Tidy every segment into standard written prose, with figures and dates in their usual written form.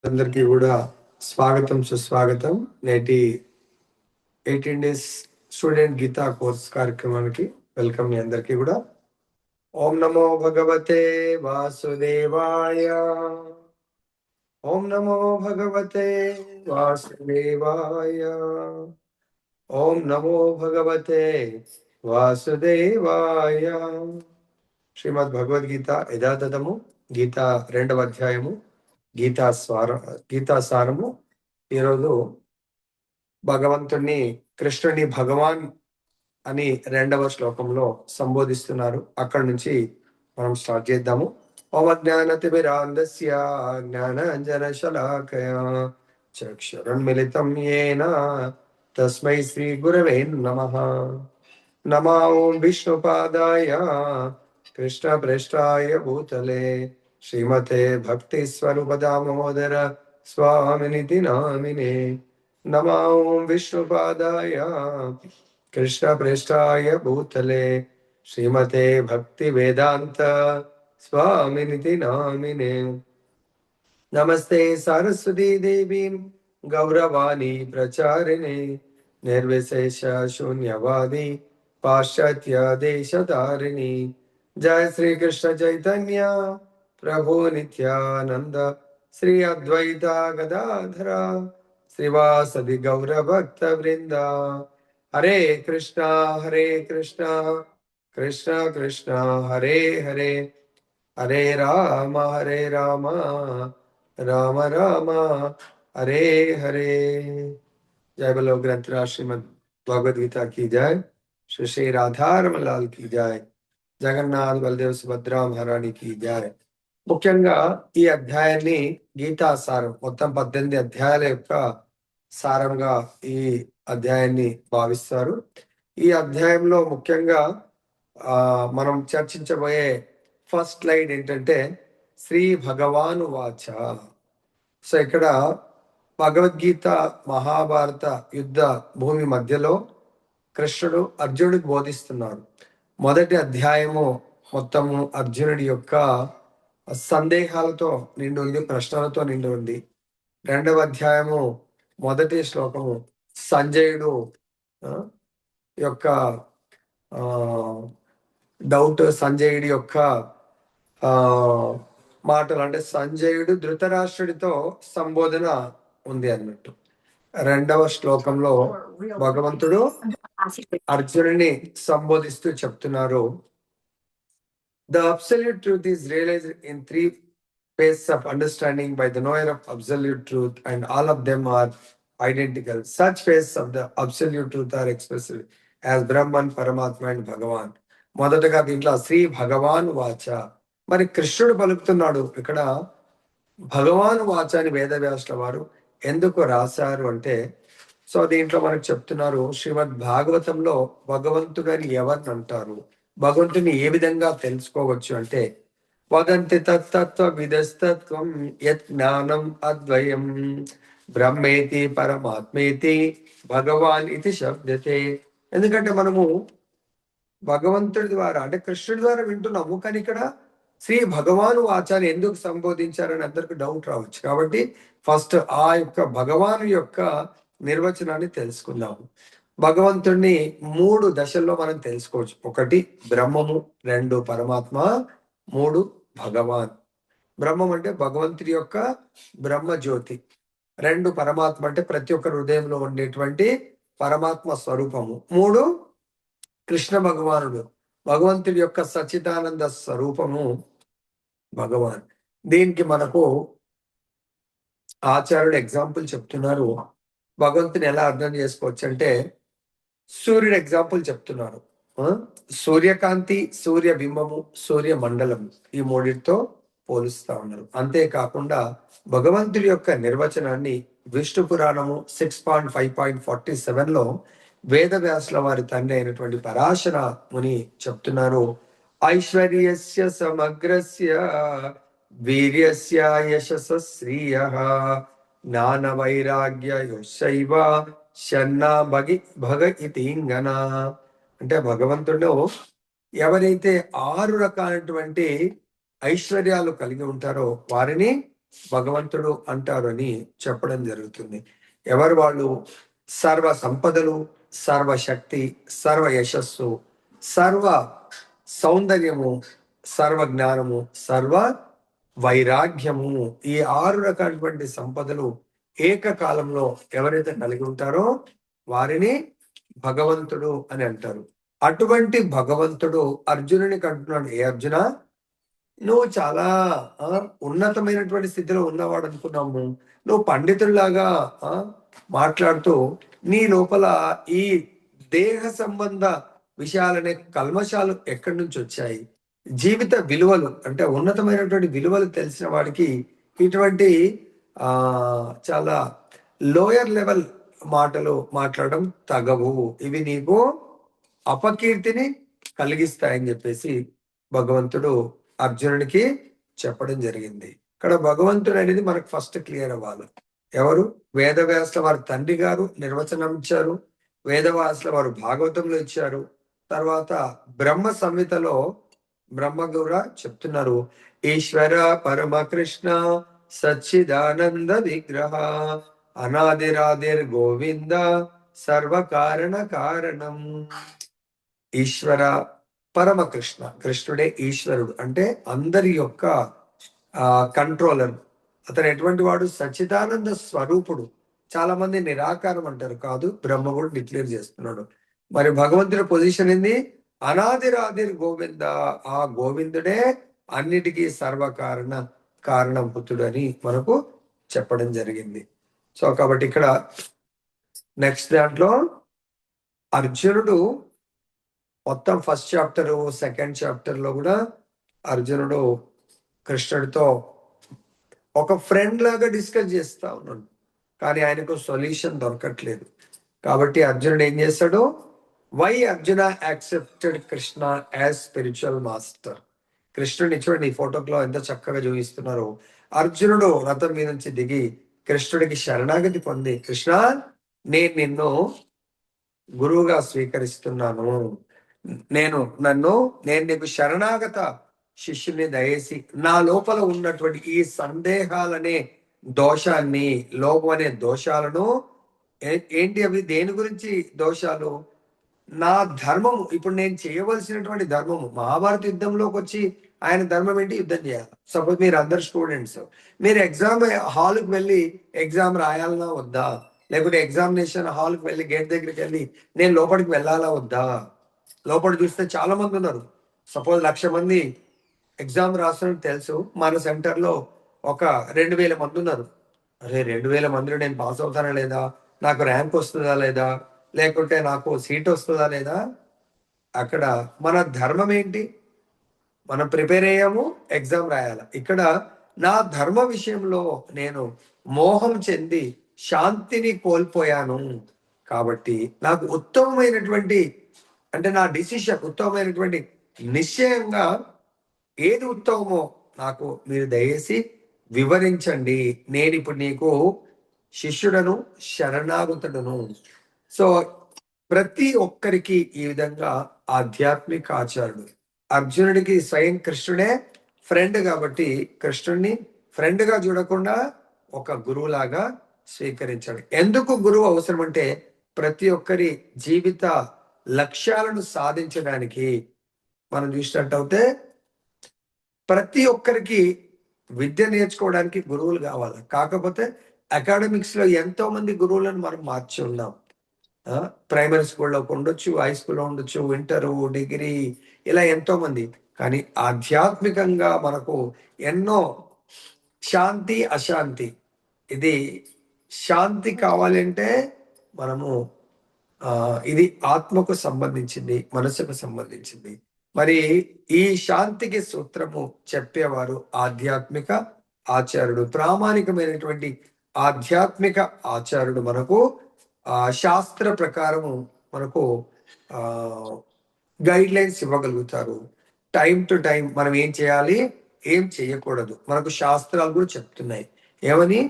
అందరికీ కూడా స్వాగతం సుస్వాగతం. నేటి 18 days స్టూడెంట్ గీతా కోర్స్ కార్యక్రమానికి వెల్కమ్. మీ అందరికీ కూడా ఓం నమో భగవతే వాసుదేవాయ. ఓం నమో భగవతే వాసుదేవాయ. ఓం నమో భగవతే వాసుదేవాయ. శ్రీమద్ భగవద్గీత యథాతథము గీత 2వ అధ్యాయము గీతాసారము. ఈరోజు భగవంతుణ్ణి కృష్ణుని భగవాన్ అని 2వ శ్లోకంలో సంబోధిస్తున్నారు. అక్కడి నుంచి మనం స్టార్ట్ చేద్దాము. ఓమజ్ఞానతిమిరాంధస్య జ్ఞానాంజనశలాకయా చక్షురున్మిలితం యేన తస్మై శ్రీ గురవే నమః. నమో ఓం విష్ణుపాదాయ కృష్ణ ప్రేష్టాయ భూతలే శ్రీమతే భక్తి స్వరూప దామోదర స్వామినితి నామినే. నమో ఓం విష్ణుపాదాయ కృష్ణ ప్రేష్టాయ భూతలే శ్రీమతే భక్తి వేదాంత స్వామినితి నామినే. నమస్తే సరస్వతీ దేవీ గౌరవాణి ప్రచారిణి నిర్విశేష శూన్యవాది పాశ్చాత్య దేశధారిణి. జయ శ్రీ కృష్ణ చైతన్య ప్రభు నిత్యానంద శ్రీ అద్వైత గదాధర శ్రీవాసది గౌర భక్త వృంద. హరే కృష్ణ కృష్ణ కృష్ణ హరే హరే, హరే రామ రామ రామ హరే హరే. जय बोलो ग्रंथराज श्रीमद भगवद गीता की जय. श्री श्री राधा रमण लाल की जय. జగన్నాథ్ బలదేవ్ సుభద్రా మహారాణి की जय. ముఖ్యంగా ఈ అధ్యాయాన్ని గీతాసారం, మొత్తం 18 అధ్యాయాల యొక్క సారంగా ఈ అధ్యాయాన్ని భావిస్తారు. ఈ అధ్యాయంలో ముఖ్యంగా మనం చర్చించబోయే ఫస్ట్ స్లైడ్ ఏంటంటే శ్రీ భగవాను వాచ. సో ఇక్కడ భగవద్గీత మహాభారత యుద్ధ భూమి మధ్యలో కృష్ణుడు అర్జునుడికి బోధిస్తున్నారు. మొదటి అధ్యాయము మొత్తము అర్జునుడి యొక్క సందేహాలతో నిండి ఉంది, ప్రశ్నలతో నిండి ఉంది. 2వ అధ్యాయము మొదటి శ్లోకము సంజయుడు యొక్క డౌట్, సంజయుడి యొక్క మాటలు, అంటే సంజయుడు ధృతరాష్ట్రుడితో సంబోధన ఉంది అన్నట్టు. 2వ శ్లోకంలో భగవంతుడు అర్జునుడిని సంబోధిస్తూ చెప్తున్నారు, The absolute truth is realized in 3 phases of understanding by the knower of absolute truth, and all of them are identical. Such phases of the absolute truth are expressed as Brahman, Paramatma and Bhagavan. మొదటగా దీంట్లో శ్రీ భగవాన్ వాచ, మరి కృష్ణుడు పలుకుతున్నాడు. ఇక్కడ భగవాన్ వాచ అని వేదవ్యాసుల వారు ఎందుకు రాశారు అంటే, సో దీంట్లో మనకు చెప్తున్నారు, శ్రీమద్ భాగవతంలో భగవంతుడని ఎవరిని అంటారు, భగవంతుని ఏ విధంగా తెలుసుకోవచ్చు అంటే, వదంతి తత్తత్వ విదస్తత్వం యత్ జ్ఞానం అద్వయం బ్రహ్మేతి పరమాత్మేతి భగవాన్ ఇది శబ్దతే. ఎందుకంటే మనము భగవంతుడి ద్వారా, అంటే కృష్ణుడి ద్వారా వింటున్నాము, కానీ ఇక్కడ శ్రీ భగవాను వాచాన్ని ఎందుకు సంబోధించారని అందరికి డౌట్ రావచ్చు. కాబట్టి ఫస్ట్ ఆ యొక్క భగవాను యొక్క నిర్వచనాన్ని తెలుసుకుందాము. భగవంతుడిని 3 దశల్లో మనం తెలుసుకోవచ్చు. 1 బ్రహ్మము, 2 పరమాత్మ, 3 భగవాన్. బ్రహ్మం అంటే భగవంతుడి యొక్క బ్రహ్మ జ్యోతి, 2 పరమాత్మ అంటే ప్రతి ఒక్క హృదయంలో ఉండేటువంటి పరమాత్మ స్వరూపము, 3 కృష్ణ భగవానుడు, భగవంతుడి యొక్క సచ్చిదానంద స్వరూపము భగవాన్. దీనికి మనకు ఆచార్యుడు ఎగ్జాంపుల్ చెప్తున్నారు. భగవంతుని ఎలా అర్థం చేసుకోవచ్చు అంటే, సూర్యుడు ఎగ్జాంపుల్ చెప్తున్నారు. సూర్యకాంతి, సూర్య బింబము, సూర్య మండలం, ఈ 3తో పోలుస్తా ఉన్నారు. అంతేకాకుండా భగవంతుడి యొక్క నిర్వచనాన్ని విష్ణు పురాణము 6.5.47లో వేదవ్యాసుల వారి తండ్రి అయినటువంటి పరాశర ముని చెప్తున్నారు, ఐశ్వర్యస్య సమగ్రస్య వీర్యస్య యశస శ్రీయః జ్ఞాన వైరాగ్య యోశైవ శన్నా భగ ఇతింగన. అంటే భగవంతుడు ఎవరైతే 6 రకాలైనటువంటి ఐశ్వర్యాలు కలిగి ఉంటారో వారిని భగవంతుడు అంటారు అని చెప్పడం జరుగుతుంది. ఎవరు వాళ్ళు? సర్వ సంపదలు, సర్వశక్తి, సర్వ యశస్సు, సర్వ సౌందర్యము, సర్వ జ్ఞానము, సర్వ వైరాగ్యము, ఈ 6 రకాలటువంటి సంపదలు ఏకకాలంలో ఎవరైతే కలిగి ఉంటారో వారిని భగవంతుడు అని అంటారు. అటువంటి భగవంతుడు అర్జునునికి అంటున్నాడు, ఏ అర్జున, నువ్వు చాలా ఉన్నతమైనటువంటి స్థితిలో ఉన్నవాడు అనుకున్నాము. నువ్వు పండితుల్లాగా మాట్లాడుతూ నీ లోపల ఈ దేహ సంబంధ విషయాలనే కల్మషాలు ఎక్కడి నుంచి వచ్చాయి? జీవిత విలువలు అంటే ఉన్నతమైనటువంటి విలువలు తెలిసిన వాడికి ఇటువంటి చాలా లోయర్ లెవెల్ మాటలు మాట్లాడడం తగవు, ఇవి నీకు అపకీర్తిని కలిగిస్తాయని చెప్పేసి భగవంతుడు అర్జునుడికి చెప్పడం జరిగింది. ఇక్కడ భగవంతుడు అనేది మనకు ఫస్ట్ క్లియర్ అవ్వాలి. ఎవరు? వేదవ్యాసుల వారి తండ్రి గారు నిర్వచనం ఇచ్చారు, వేదవ్యాసుల వారు భాగవతంలో ఇచ్చారు, తర్వాత బ్రహ్మ సంహితలో బ్రహ్మగౌర చెప్తున్నారు, ఈశ్వర పరమ కృష్ణ సచ్చిదానంద విగ్రహ అనాదిరాదిర్ గోవింద సర్వకారణ కారణం. ఈశ్వర పరమకృష్ణ, కృష్ణుడే ఈశ్వరుడు అంటే అందరి యొక్క కంట్రోలర్. అతను ఎటువంటి వాడు? సచ్చిదానంద స్వరూపుడు. చాలా మంది నిరాకారం అంటారు, కాదు, బ్రహ్మ కూడా డిక్లేర్ చేస్తున్నాడు. మరి భగవంతుడి పొజిషన్ ఏంది? అనాదిరాదిర్ గోవింద, ఆ గోవిందుడే అన్నిటికీ సర్వకారణ కారణభూతుడు అని మనకు చెప్పడం జరిగింది. సో కాబట్టి ఇక్కడ నెక్స్ట్ దాంట్లో అర్జునుడు మొత్తం ఫస్ట్ చాప్టర్, సెకండ్ చాప్టర్ లో కూడా అర్జునుడు కృష్ణుడితో ఒక ఫ్రెండ్ లాగా డిస్కస్ చేస్తా ఉన్నాడు, కానీ ఆయనకు సొల్యూషన్ దొరకట్లేదు. కాబట్టి అర్జునుడు ఏం చేస్తాడు? Why Arjuna accepted Krishna as spiritual master. కృష్ణుడిని చూడండి, ఈ ఫోటోలో ఎంత చక్కగా చూపిస్తున్నారు. అర్జునుడు రథం మీద నుంచి దిగి కృష్ణుడికి శరణాగతి పొంది, కృష్ణ, నేను నిన్ను గురువుగా స్వీకరిస్తున్నాను, నేను నీకు శరణాగత శిష్యుని దయచేసి నా లోపల ఉన్నటువంటి ఈ సందేహాలనే దోషాన్ని, లోపం అనే దోషాలను, ఏంటి అవి? దేని గురించి దోషాలు? నా ధర్మము, ఇప్పుడు నేను చేయవలసినటువంటి ధర్మము. మహాభారత యుద్ధంలోకి వచ్చి ఆయన ధర్మం ఏంటి? యుద్ధం చేయాలి. సపోజ్ మీరు అందరు స్టూడెంట్స్, మీరు ఎగ్జామ్ హాల్కి వెళ్ళి ఎగ్జామ్ రాయాలన్నా వద్దా? లేకుంటే ఎగ్జామినేషన్ హాల్కి వెళ్ళి గేట్ దగ్గరికి వెళ్ళి నేను లోపలికి వెళ్ళాలా వద్దా? లోపల చూస్తే చాలా మంది ఉన్నారు. సపోజ్ 1,00,000 మంది ఎగ్జామ్ రాస్తున్నట్టు తెలుసు, మన సెంటర్లో ఒక 2,000 మంది ఉన్నారు. అరే 2,000 మందిలో నేను పాస్ అవుతానా లేదా? నాకు ర్యాంక్ వస్తుందా లేదా? లేకుంటే నాకు సీట్ వస్తుందా లేదా? అక్కడ మన ధర్మం ఏంటి? మనం ప్రిపేర్ అయ్యాము, ఎగ్జామ్ రాయాలి. ఇక్కడ నా ధర్మ విషయంలో నేను మోహం చెంది శాంతిని కోల్పోయాను. కాబట్టి నాకు ఉత్తమమైనటువంటి అంటే నా డిసిషన్, ఉత్తమమైనటువంటి నిశ్చయంగా ఏది ఉత్తమమో నాకు మీరు దయచేసి వివరించండి. నేను ఇప్పుడు నీకు శిష్యుడను, శరణాగతుడను. సో ప్రతి ఒక్కరికి ఈ విధంగా ఆధ్యాత్మిక ఆచారుడు. అర్జునుడికి స్వయం కృష్ణుడే ఫ్రెండ్ కాబట్టి కృష్ణుడిని ఫ్రెండ్ గా చూడకుండా ఒక గురువులాగా స్వీకరించాడు. ఎందుకు గురువు అవసరం అంటే ప్రతి ఒక్కరి జీవిత లక్ష్యాలను సాధించడానికి. మనం చూసినట్టయితే ప్రతి ఒక్కరికి విద్య నేర్చుకోవడానికి గురువులు కావాలి. కాకపోతే అకాడమిక్స్ లో ఎంతో మంది గురువులను మనం మార్చి ఉన్నాం. ప్రైమరీ స్కూల్లో ఉండొచ్చు, హై స్కూల్లో ఉండొచ్చు, ఇంటర్, డిగ్రీ, ఇలా ఎంతో మంది. కానీ ఆధ్యాత్మికంగా మనకు ఎన్నో శాంతి, అశాంతి, ఇది శాంతి కావాలంటే మనము ఇది ఆత్మకు సంబంధించింది, మనసుకు సంబంధించింది. మరి ఈ శాంతికి సూత్రము చెప్పేవారు ఆధ్యాత్మిక ఆచార్యుడు, ప్రామాణికమైనటువంటి ఆధ్యాత్మిక ఆచార్యుడు మనకు శాస్త్ర ప్రకారము మనకు గైడ్ లైన్స్ ఇవ్వగలుగుతారు. టైం టు టైం మనం ఏం చేయాలి, ఏం చేయకూడదు మనకు శాస్త్రాలు కూడా చెప్తున్నాయి. ఏమని?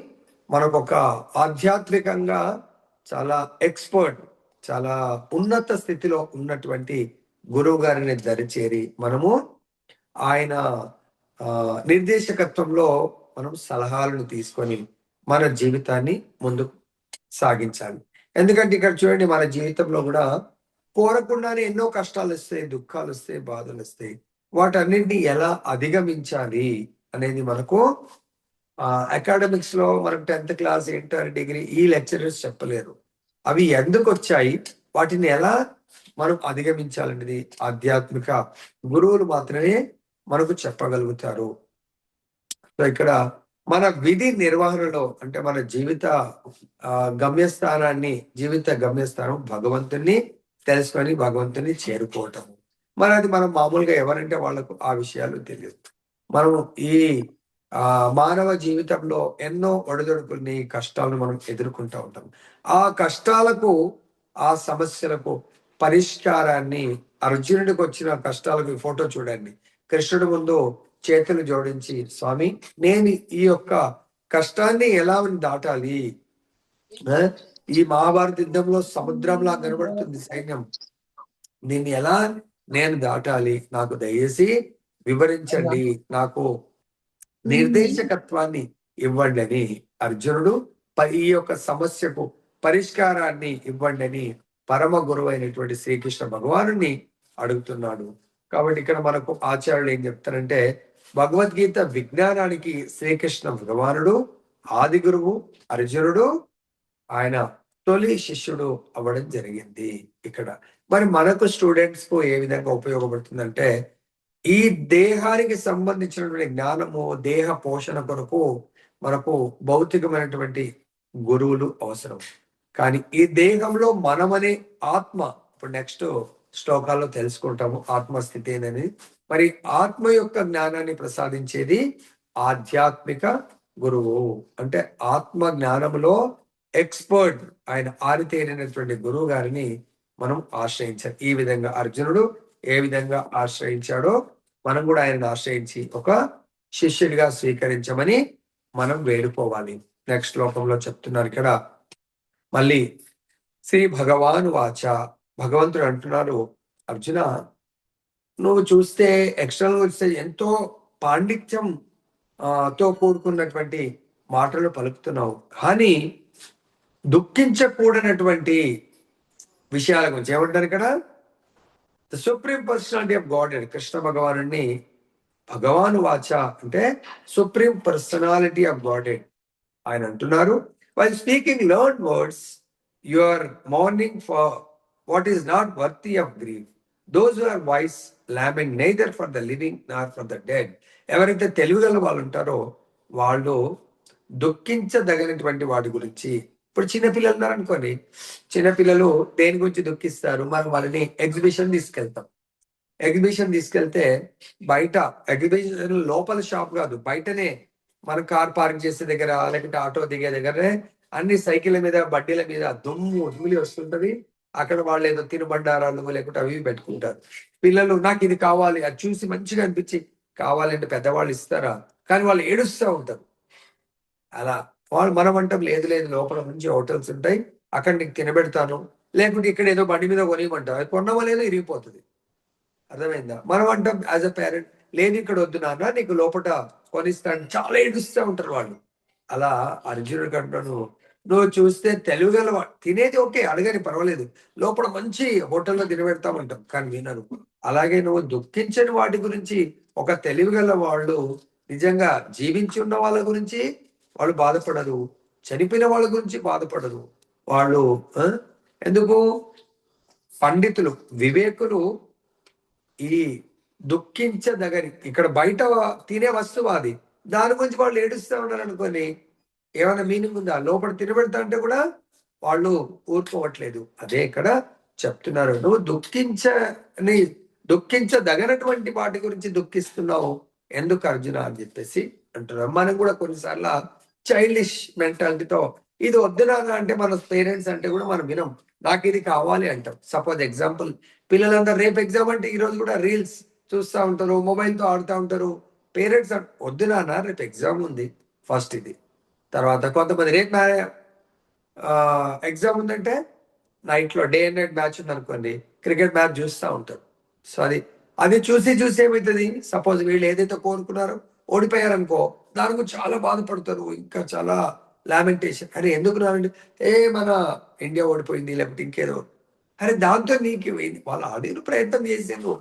మనకు ఒక ఆధ్యాత్మికంగా చాలా ఎక్స్పర్ట్, చాలా ఉన్నత స్థితిలో ఉన్నటువంటి గురువు గారిని దరిచేరి మనము ఆయన నిర్దేశకత్వంలో మనం సలహాలను తీసుకొని మన జీవితాన్ని ముందుకు సాగించాలి. ఎందుకంటే ఇక్కడ చూడండి, మన జీవితంలో కూడా కోరకుండానే ఎన్నో కష్టాలు వస్తాయి, దుఃఖాలు వస్తాయి, బాధలు వస్తాయి. వాటన్నింటినీ ఎలా అధిగమించాలి అనేది మనకు అకాడమిక్స్ లో మనకు 10th క్లాస్, ఇంటర్, డిగ్రీ ఈ లెక్చరర్స్ చెప్పలేరు. అవి ఎందుకు వచ్చాయి, వాటిని ఎలా మనం అధిగమించాలనేది ఆధ్యాత్మిక గురువులు మాత్రమే మనకు చెప్పగలుగుతారు. సో ఇక్కడ మన విధి నిర్వహణలో అంటే మన జీవిత గమ్యస్థానం భగవంతుని తెలుసుకొని భగవంతుని చేరుకోవటం. మరి అది మనం మామూలుగా ఎవరంటే వాళ్ళకు ఆ విషయాలు తెలియదు. మనం ఈ మానవ జీవితంలో ఎన్నో ఒడిదొడుకుల్ని, కష్టాలను మనం ఎదుర్కొంటూ ఉంటాం. ఆ కష్టాలకు, ఆ సమస్యలకు పరిష్కారాన్ని అర్జునుడికి వచ్చిన కష్టాలకు ఫోటో చూడండి. కృష్ణుడి ముందు చేతులు జోడించి, స్వామి నేను ఈ యొక్క కష్టాన్ని ఎలా దాటాలి? ఈ మహాభారత యుద్ధంలో సముద్రంలా కనబడుతుంది సైన్యం, దీన్ని ఎలా నేను దాటాలి? నాకు దయచేసి వివరించండి, నాకు నిర్దేశకత్వాన్ని ఇవ్వండి అని అర్జునుడు ఈ యొక్క సమస్యకు పరిష్కారాన్ని ఇవ్వండి అని పరమ గురువు అయినటువంటి శ్రీకృష్ణ భగవానుని అడుగుతున్నాడు. కాబట్టి ఇక్కడ మనకు ఆచార్యులు ఏం చెప్తారంటే, భగవద్గీత విజ్ఞానానికి శ్రీకృష్ణ భగవానుడు ఆది గురువు, అర్జునుడు ఆయన తొలి శిష్యుడు అవ్వడం జరిగింది. ఇక్కడ మరి మనకు స్టూడెంట్స్ కు ఏ విధంగా ఉపయోగపడుతుందంటే, ఈ దేహానికి సంబంధించినటువంటి జ్ఞానము, దేహ పోషణ కొరకు మనకు భౌతికమైనటువంటి గురువులు అవసరం. కానీ ఈ దేహంలో మనమనే ఆత్మ, ఇప్పుడు నెక్స్ట్ శ్లోకాల్లో తెలుసుకుంటాము ఆత్మస్థితి అనేది. మరి ఆత్మ యొక్క జ్ఞానాన్ని ప్రసాదించేది ఆధ్యాత్మిక గురువు. అంటే ఆత్మ జ్ఞానములో ఎక్స్పర్ట్, ఆయన ఆరితేరినటువంటి గురువు గారిని మనం ఆశ్రయించాలి. ఈ విధంగా అర్జునుడు ఏ విధంగా ఆశ్రయించాడో మనం కూడా ఆయనను ఆశ్రయించి ఒక శిష్యుడిగా స్వీకరించమని మనం వేడుకోవాలి. నెక్స్ట్ శ్లోకంలో చెప్తున్నారు ఇక్కడ మళ్ళీ, శ్రీ భగవాను వాచ, భగవంతుడు అంటున్నారు, అర్జున నువ్వు చూస్తే ఎక్స్టర్నల్ చూస్తే ఎంతో పాండిత్యం తో కూడుకున్నటువంటి మాటలు పలుకుతున్నావు, కానీ దుఃఖించకూడనటువంటి విషయాల గురించి ఏమంటారు ఇక్కడ? The supreme personality of God and Krishna భగవాను భగవాను వాచ అంటే సుప్రీం పర్సనాలిటీ ఆఫ్ గాడ్ ఆయన అంటున్నారు, while speaking learned words, you are mourning for what is not worthy of grief. Those who are wise lament neither for the living nor for the dead. ఎవరైతే తెలివిగల వాళ్ళు ఉంటారో వాళ్ళు దుఃఖించదగినటువంటి వాటి గురించి. ఇప్పుడు చిన్నపిల్లలు ఉన్నారు అనుకోండి, చిన్నపిల్లలు దేని గురించి దుఃఖిస్తారు? మనం వాళ్ళని ఎగ్జిబిషన్ తీసుకెళ్తే బయట, ఎగ్జిబిషన్ లోపల షాప్ కాదు, బయటనే మన కార్ పార్క్ చేసే దగ్గర లేకపోతే ఆటో దిగే దగ్గరనే అన్ని సైకిళ్ళ మీద, బడ్డీల మీద దుమ్ము ధూళి వస్తుంటది. అక్కడ వాళ్ళు ఏదో తినుబండారాలు లేకుంటే అవి పెట్టుకుంటారు. పిల్లలు నాకు ఇది కావాలి, అది చూసి మంచిగా అనిపించి కావాలంటే పెద్దవాళ్ళు ఇస్తారా? కానీ వాళ్ళు ఏడుస్తూ ఉంటారు. అలా మనం అంటాం, లేదు లోపల మంచి హోటల్స్ ఉంటాయి, అక్కడ నీకు తినబెడతాను, లేకుంటే ఇక్కడ ఏదో బండి మీద కొనియమంటాం, అది కొన్నమో లేదో ఇరిగిపోతుంది. అర్థమైందా? మనం అంటాం యాజ్ అ పేరెంట్, లేదు ఇక్కడ వద్దు నాన్న నీకు లోపల కొనిస్తాను, చాలా ఏడుస్తూ ఉంటారు వాళ్ళు. అలా అర్జునుడి కంటాను, నువ్వు చూస్తే తెలుగుగల తినేది ఓకే, అడగని పర్వాలేదు, లోపల మంచి హోటల్లో తినబెడతామంటాం, కానీ వినరు. అలాగే నువ్వు దుఃఖించని వాటి గురించి ఒక తెలివిగల వాళ్ళు నిజంగా జీవించి ఉన్న వాళ్ళ గురించి వాళ్ళు బాధపడరు, చనిపోయిన వాళ్ళ గురించి బాధపడరు వాళ్ళు. ఎందుకు? పండితులు, వివేకులు ఈ దుఃఖించదగని, ఇక్కడ బయట తినే వస్తువు అది, దాని గురించి వాళ్ళు ఏడుస్తూ ఉన్నారు అనుకోని ఏమైనా మీనింగ్ ఉందా? లోపల తినబెడతా అంటే కూడా వాళ్ళు ఊరుకోవట్లేదు. అదే ఇక్కడ చెప్తున్నారు, నువ్వు దుఃఖించదగనటువంటి వాటి గురించి దుఃఖిస్తున్నావు ఎందుకు అర్జున అని చెప్పేసి అంటున్నారు. మనం కూడా కొన్నిసార్లు చైల్డిష్ మెంటాలిటీతో ఇది వద్దునా అంటే మన పేరెంట్స్ అంటే కూడా మనం వినం, నాకు ఇది కావాలి అంటాం. సపోజ్ ఎగ్జాంపుల్, పిల్లలందరూ రేపు ఎగ్జామ్ అంటే ఈ రోజు కూడా రీల్స్ చూస్తూ ఉంటారు, మొబైల్తో ఆడుతూ ఉంటారు. పేరెంట్స్ వద్దునా రేపు ఎగ్జామ్ ఉంది ఫస్ట్ ఇది, తర్వాత కొంతమంది రేపు ఎగ్జామ్ ఉందంటే నైట్లో డే అండ్ నైట్ మ్యాచ్ ఉందనుకోండి, క్రికెట్ మ్యాచ్ చూస్తూ ఉంటారు. సో అది చూసి ఏమవుతుంది? సపోజ్ వీళ్ళు ఏదైతే కోరుకున్నారో ఓడిపోయారనుకో దాని గురించి చాలా బాధపడతారు, ఇంకా చాలా లామెంటేషన్. అరే ఎందుకు రానండి, మన ఇండియా ఓడిపోయింది లేకపోతే ఇంకేదో. అరే దాంతో నీకు వాళ్ళు ఆడిన ప్రయత్నం చేసాను,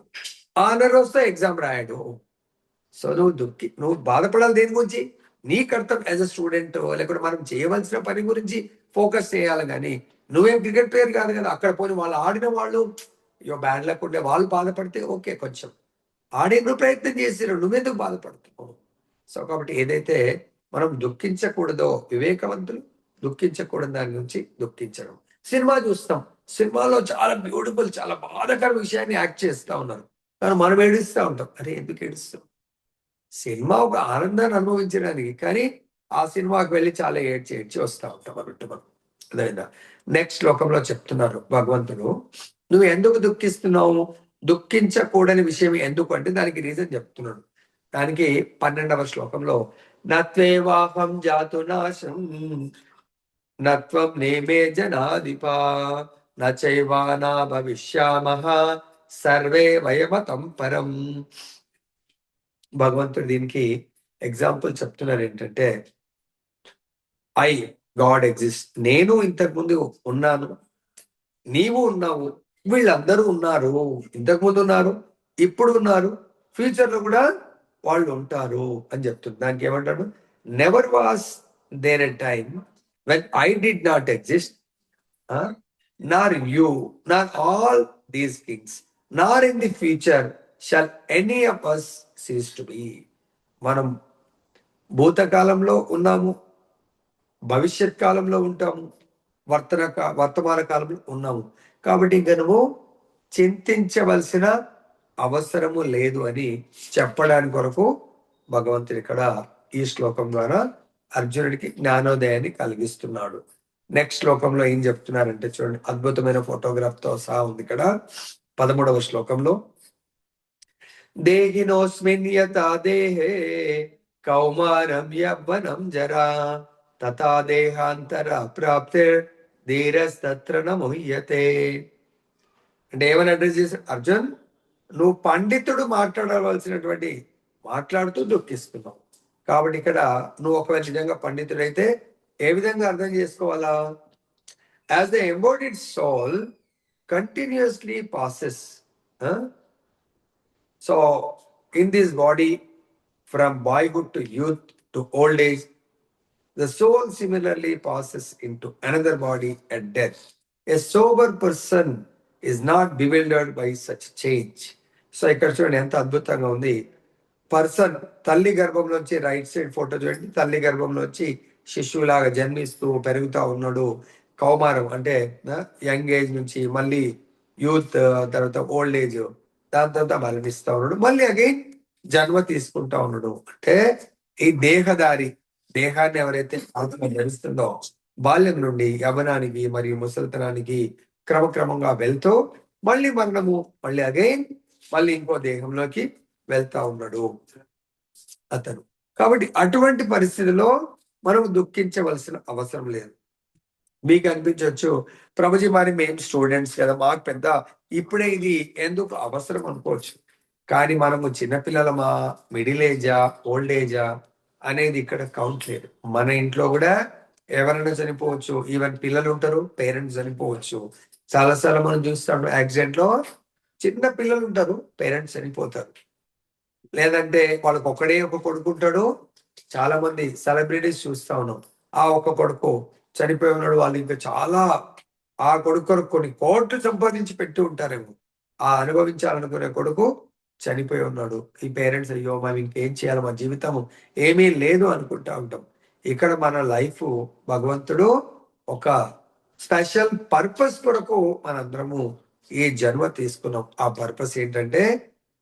ఆనర్ వస్తే ఎగ్జామ్ రాయడు. సో నువ్వు బాధపడాలి దేని గురించి? నీ కర్తవ్యం యాజ్ అ స్టూడెంట్, లేకపోతే మనం చేయవలసిన పని గురించి ఫోకస్ చేయాలి. కానీ నువ్వేం క్రికెట్ ప్లేయర్ కాదు కదా. అక్కడ పోయి వాళ్ళు ఆడిన వాళ్ళు బ్యాడ్ లక్ ఉంటే వాళ్ళు బాధపడితే ఓకే, కొంచెం ఆడిన ప్రయత్నం చేసిరు, నువ్వెందుకు బాధపడుతున్నావు? సో కాబట్టి ఏదైతే మనం దుఃఖించకూడదో, వివేకవంతులు దుఃఖించకూడదు దాని గురించి దుఃఖించడం. సినిమా చూస్తాం, సినిమాలో చాలా బ్యూటిఫుల్, చాలా బాధాకర విషయాన్ని యాక్ట్ చేస్తూ ఉన్నారు, కానీ మనం ఏడుస్తూ ఉంటాం. అరే ఎందుకు ఏడుస్తాం? సినిమా ఒక ఆనందాన్ని అనుభవించడానికి, కానీ ఆ సినిమాకి వెళ్ళి చాలా ఏడ్చి వస్తూ ఉంటాం అన్నట్టు మనం. అదేనా నెక్స్ట్ శ్లోకంలో చెప్తున్నారు భగవంతుడు, నువ్వు ఎందుకు దుఃఖిస్తున్నావు? దుఃఖించకూడని విషయం ఎందుకు అంటే దానికి రీజన్ చెప్తున్నాడు. దానికి 12వ శ్లోకంలో నత్వేవాహం జాతు నాశం నత్వం నేమే జనాధిపా నైవానా భవిష్యామః సర్వే వయమతం పరం. భగవంతుడు దీనికి ఎగ్జాంపుల్ చెప్తున్నారు ఏంటంటే, ఐ గాడ్ ఎగ్జిస్ట్, నేను ఇంతకు ముందు ఉన్నాను, నీవు ఉన్నావు, వీళ్ళందరూ ఉన్నారు, ఇంతకు ముందు ఉన్నారు, ఇప్పుడు ఉన్నారు, ఫ్యూచర్ లో కూడా వాళ్ళు ఉంటారు అని చెప్తుంది. దానికి ఏమంటాడు? Never was there a time when I did not exist, nor you, nor all these things, nor in the future shall any of us cease to be. మనం భూతకాలంలో ఉన్నాము, భవిష్యత్ కాలంలో ఉంటాము, వర్తమాన కాలంలో ఉన్నాము. కాబట్టి ఇంకా నువ్వు చింతించవలసిన అవసరము లేదు అని చెప్పడానికి కొరకు భగవంతుడు ఇక్కడ ఈ శ్లోకం ద్వారా అర్జునుడికి జ్ఞానోదయాన్ని కలిగిస్తున్నాడు. నెక్స్ట్ శ్లోకంలో ఏం చెప్తున్నారంటే చూడండి, అద్భుతమైన ఫోటోగ్రాఫ్ తో సహా ఉంది ఇక్కడ. 13వ శ్లోకంలో దేహినోస్మిన్ యథా దేహే కౌమారం యవ్వనం జరా తథా దేహాంతర ప్రాప్తే ధీరస్తత్ర నముహ్యతే. అంటే ఏమని అడ్రస్ చేశారు? అర్జున్, నువ్వు పండితుడు మాట్లాడవలసినటువంటి మాట్లాడుతూ దుఃఖిస్తున్నావు. కాబట్టి ఇక్కడ నువ్వు ఒకవేళ నిజంగా పండితుడైతే ఏ విధంగా అర్థం చేసుకోవాలా? As the embodied soul continuously passes so in this body from boyhood to youth to old age, the soul similarly passes into another body at death. A sober person is not bewildered by such change. So ఇక్కడ చూడండి ఎంత అద్భుతంగా ఉంది. Person తల్లి గర్భంలోంచి, right side photo చూడండి, తల్లి గర్భంలోంచి శిశువులాగా జన్మిస్తూ పెరుగుతూ ఉన్నాడు. కౌమారం అంటే యంగ్ ఏజ్ నుంచి మళ్ళీ యూత్, తర్వాత ఓల్డ్ ఏజ్, దాని తర్వాత మరణిస్తూ ఉన్నాడు, మళ్ళీ అగైన్ జన్మ తీసుకుంటా ఉన్నాడు. అంటే ఈ దేహాన్ని ఎవరైతే ఆత్మ ధరిస్తుందో బాల్యం నుండి యవనానికి మరియు ముసలితనానికి క్రమక్రమంగా వెళ్తూ మళ్ళీ మరణము, మళ్ళీ అగైన్ మళ్ళీ ఇంకో దేహంలోకి వెళ్తా ఉన్నాడు అతను. కాబట్టి అటువంటి పరిస్థితిలో మనం దుఃఖించవలసిన అవసరం లేదు. మీకు అనిపించవచ్చు, ప్రభుజీ మరి మేము స్టూడెంట్స్ కదా, మాకు పెద్ద ఇప్పుడే ఇది ఎందుకు అవసరం అనుకోవచ్చు. కానీ మనము చిన్నపిల్లలమా, మిడిల్ ఏజా, ఓల్డ్ ఏజా అనేది ఇక్కడ కౌంట్ లేదు. మన ఇంట్లో కూడా ఎవరైనా చనిపోవచ్చు, ఈవెన్ పిల్లలు ఉంటారు, పేరెంట్స్ చనిపోవచ్చు. చాలాసార్లు మనం చూస్తాం యాక్సిడెంట్ లో చిన్న పిల్లలు ఉంటారు, పేరెంట్స్ చనిపోతారు. లేదంటే వాళ్ళకి ఒక కొడుకు ఉంటాడు. చాలా మంది సెలబ్రిటీస్ చూస్తా ఉన్నాం, ఆ ఒక్క కొడుకు చనిపోయి ఉన్నాడు, వాళ్ళు ఇంకా చాలా ఆ కొడుకు కొన్ని కోట్లు సంపాదించి పెట్టి ఉంటారేమో, ఆ అనుభవించాలనుకునే కొడుకు చనిపోయి ఉన్నాడు. ఈ పేరెంట్స్ అయ్యో మనం ఇంకేం చేయాలి, మా జీవితం ఏమీ లేదు అనుకుంటా ఉంటాం. ఇక్కడ మన లైఫ్ భగవంతుడు ఒక స్పెషల్ పర్పస్ కొరకు మనందరము ఈ జన్మ తీసుకున్నాం. ఆ పర్పస్ ఏంటంటే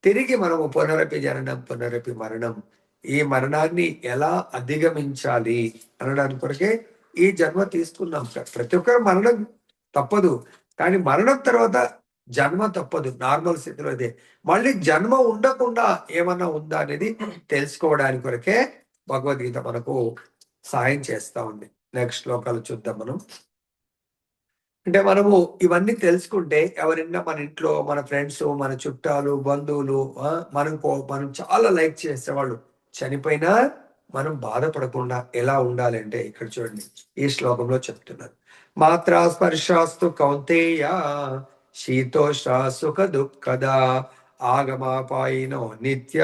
తిరిగి మనము పునరపి జననం పునరపి మరణం, ఈ మరణాన్ని ఎలా అధిగమించాలి అనడానికి కొరకే ఈ జన్మ తీసుకున్నాం. ప్రతి ఒక్కరు మరణం తప్పదు, కానీ మరణం తర్వాత జన్మ తప్పదు. నార్మల్ స్థితిలో అదే, మళ్ళీ జన్మ ఉండకుండా ఏమన్నా ఉందా అనేది తెలుసుకోవడానికి కొరకే భగవద్గీత మనకు సహాయం చేస్తా ఉంది. నెక్స్ట్ శ్లోకాలు చూద్దాం మనం. అంటే మనము ఇవన్నీ తెలుసుకుంటే ఎవరైనా మన ఇంట్లో మన ఫ్రెండ్స్, మన చుట్టాలు, బంధువులు మనం చాలా లైక్ చేసేవాళ్ళు చనిపోయినా మనం బాధపడకుండా ఎలా ఉండాలి అంటే ఇక్కడ చూడండి ఈ శ్లోకంలో చెప్తున్నారు. మాత్రా స్పర్శాస్తు కౌంతేయ శీతోష్ణ సుఖ దుఃఖద ఆగమాపాయినో నిత్య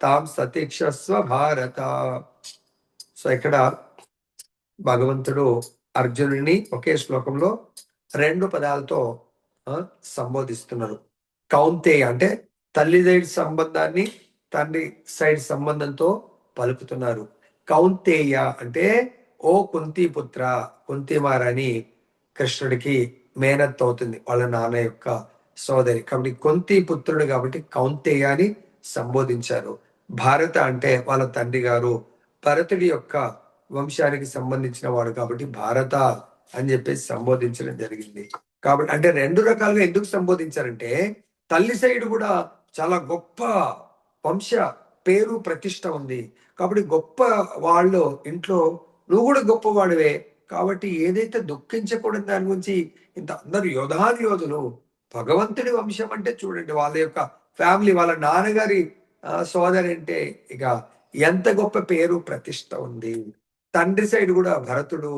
తాం సతీక్షస్వ భారత. సో ఇక్కడ భగవంతుడు అర్జునుడిని ఒకే శ్లోకంలో 2 పదాలతో సంబోధిస్తున్నారు. కౌంతేయ అంటే తల్లి సైడ్ సంబంధాన్ని తండ్రి సైడ్ సంబంధంతో పలుకుతున్నారు. కౌంతేయ అంటే ఓ కుంతి పుత్ర, కుంతి మహారాణి కృష్ణుడికి మేనత్ అవుతుంది, వాళ్ళ నాన్న యొక్క సోదరి కాబట్టి కుంతి పుత్రుడు కాబట్టి కౌంతేయ అని సంబోధించారు. భారత అంటే వాళ్ళ తండ్రి గారు భరతుడి యొక్క వంశానికి సంబంధించిన వాడు కాబట్టి భారత అని చెప్పేసి సంబోధించడం జరిగింది. కాబట్టి అంటే 2 రకాలుగా ఎందుకు సంబోధించారంటే తల్లి సైడ్ కూడా చాలా గొప్ప వంశ పేరు ప్రతిష్ట ఉంది కాబట్టి గొప్ప వాళ్ళు ఇంట్లో నువ్వు కూడా గొప్పవాడివే కాబట్టి ఏదైతే దుఃఖించకూడదు దాని గురించి ఇంత అందరు యోధులు భగవంతుడి వంశం అంటే చూడండి వాళ్ళ యొక్క ఫ్యామిలీ వాళ్ళ నాన్నగారి సోదరి అంటే ఇక ఎంత గొప్ప పేరు ప్రతిష్ట ఉంది. తండ్రి సైడ్ కూడా భరతుడు,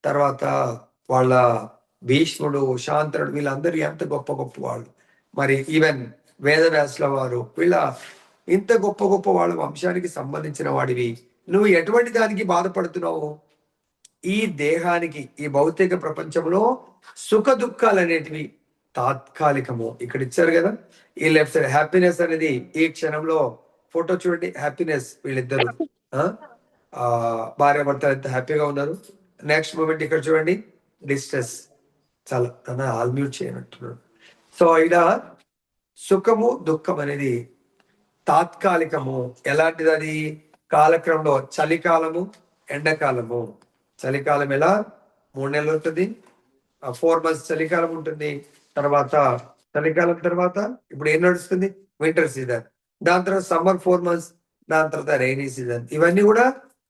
తర్వాత వాళ్ళ భీష్ముడు, శాంతనుడు వీళ్ళందరూ ఎంత గొప్ప గొప్ప వాళ్ళు. మరి ఈవెన్ వేదవ్యాసుల వారు వీళ్ళ ఇంత గొప్ప గొప్ప వాళ్ళ వంశానికి సంబంధించిన వాడివి నువ్వు ఎటువంటి దానికి బాధపడుతున్నావు? ఈ దేహానికి ఈ భౌతిక ప్రపంచంలో సుఖ దుఃఖాలు అనేటివి తాత్కాలికము. ఇక్కడ ఇచ్చారు కదా ఈ లెఫ్ట్ సైడ్ హ్యాపీనెస్ అనేది ఈ క్షణంలో ఫోటో చూడండి, హ్యాపీనెస్ వీళ్ళిద్దరు భార్య భర్త ఎంత హ్యాపీగా ఉన్నారు. నెక్స్ట్ మూమెంట్ ఇక్కడ చూడండి డిస్ట్రెస్, చాలా ఆల్మ్యూట్ చేయనట్టున్నాడు. సో ఇలా సుఖము దుఃఖం అనేది తాత్కాలికము. ఎలాంటిది అది? కాలక్రమంలో చలికాలము ఎండాకాలము. చలికాలం ఎలా 3 నెలలు ఉంటుంది, 4 months చలికాలం ఉంటుంది. తర్వాత చలికాలం తర్వాత ఇప్పుడు ఏం నడుస్తుంది వింటర్ సీజన్, దాని తర్వాత సమ్మర్ 4 months, దాని తర్వాత రైనీ సీజన్. ఇవన్నీ కూడా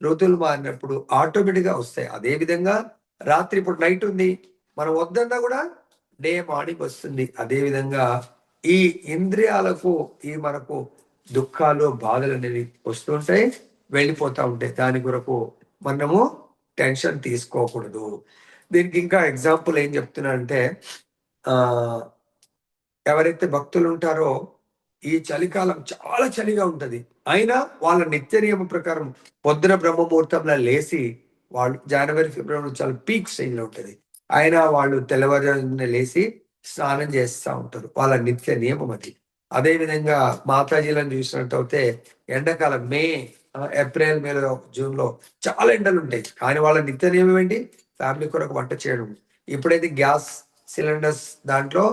ఋతువులు మారినప్పుడు ఆటోమేటిక్ గా వస్తాయి. అదే విధంగా రాత్రి ఇప్పుడు నైట్ ఉంది, మనం వద్దన్నా కూడా డే మార్నింగ్ వస్తుంది. అదే విధంగా ఈ ఇంద్రియాలకు ఈ మనకు దుఃఖాలు బాధలు అనేవి వస్తుంటాయి, వెళ్ళిపోతా ఉంటాయి. దాని కొరకు మనము టెన్షన్ తీసుకోకూడదు. దీనికి ఇంకా ఎగ్జాంపుల్ ఏం చెప్తున్నానంటే ఎవరైతే భక్తులు ఉంటారో ఈ చలికాలం చాలా చలిగా ఉంటది, అయినా వాళ్ళ నిత్య నియమం ప్రకారం పొద్దున బ్రహ్మముహూర్తంలో లేచి వాళ్ళు జనవరి ఫిబ్రవరి చాలా పీక్ స్టేజ్ లో ఉంటది, అయినా వాళ్ళు తెల్లవారుజామున లేచి స్నానం చేస్తూ ఉంటారు. వాళ్ళ నిత్య నియమం అది. అదే విధంగా మాతాజీలను చూసినట్టయితే ఎండాకాలం మే ఏప్రిల్ మేలో జూన్ లో చాలా ఎండలు ఉంటాయి, కానీ వాళ్ళ నిత్య నియమం ఏంటి? ఫ్యామిలీ కొరకు వంట చేయడం. ఇప్పుడైతే గ్యాస్ సిలిండర్స్ దాంట్లో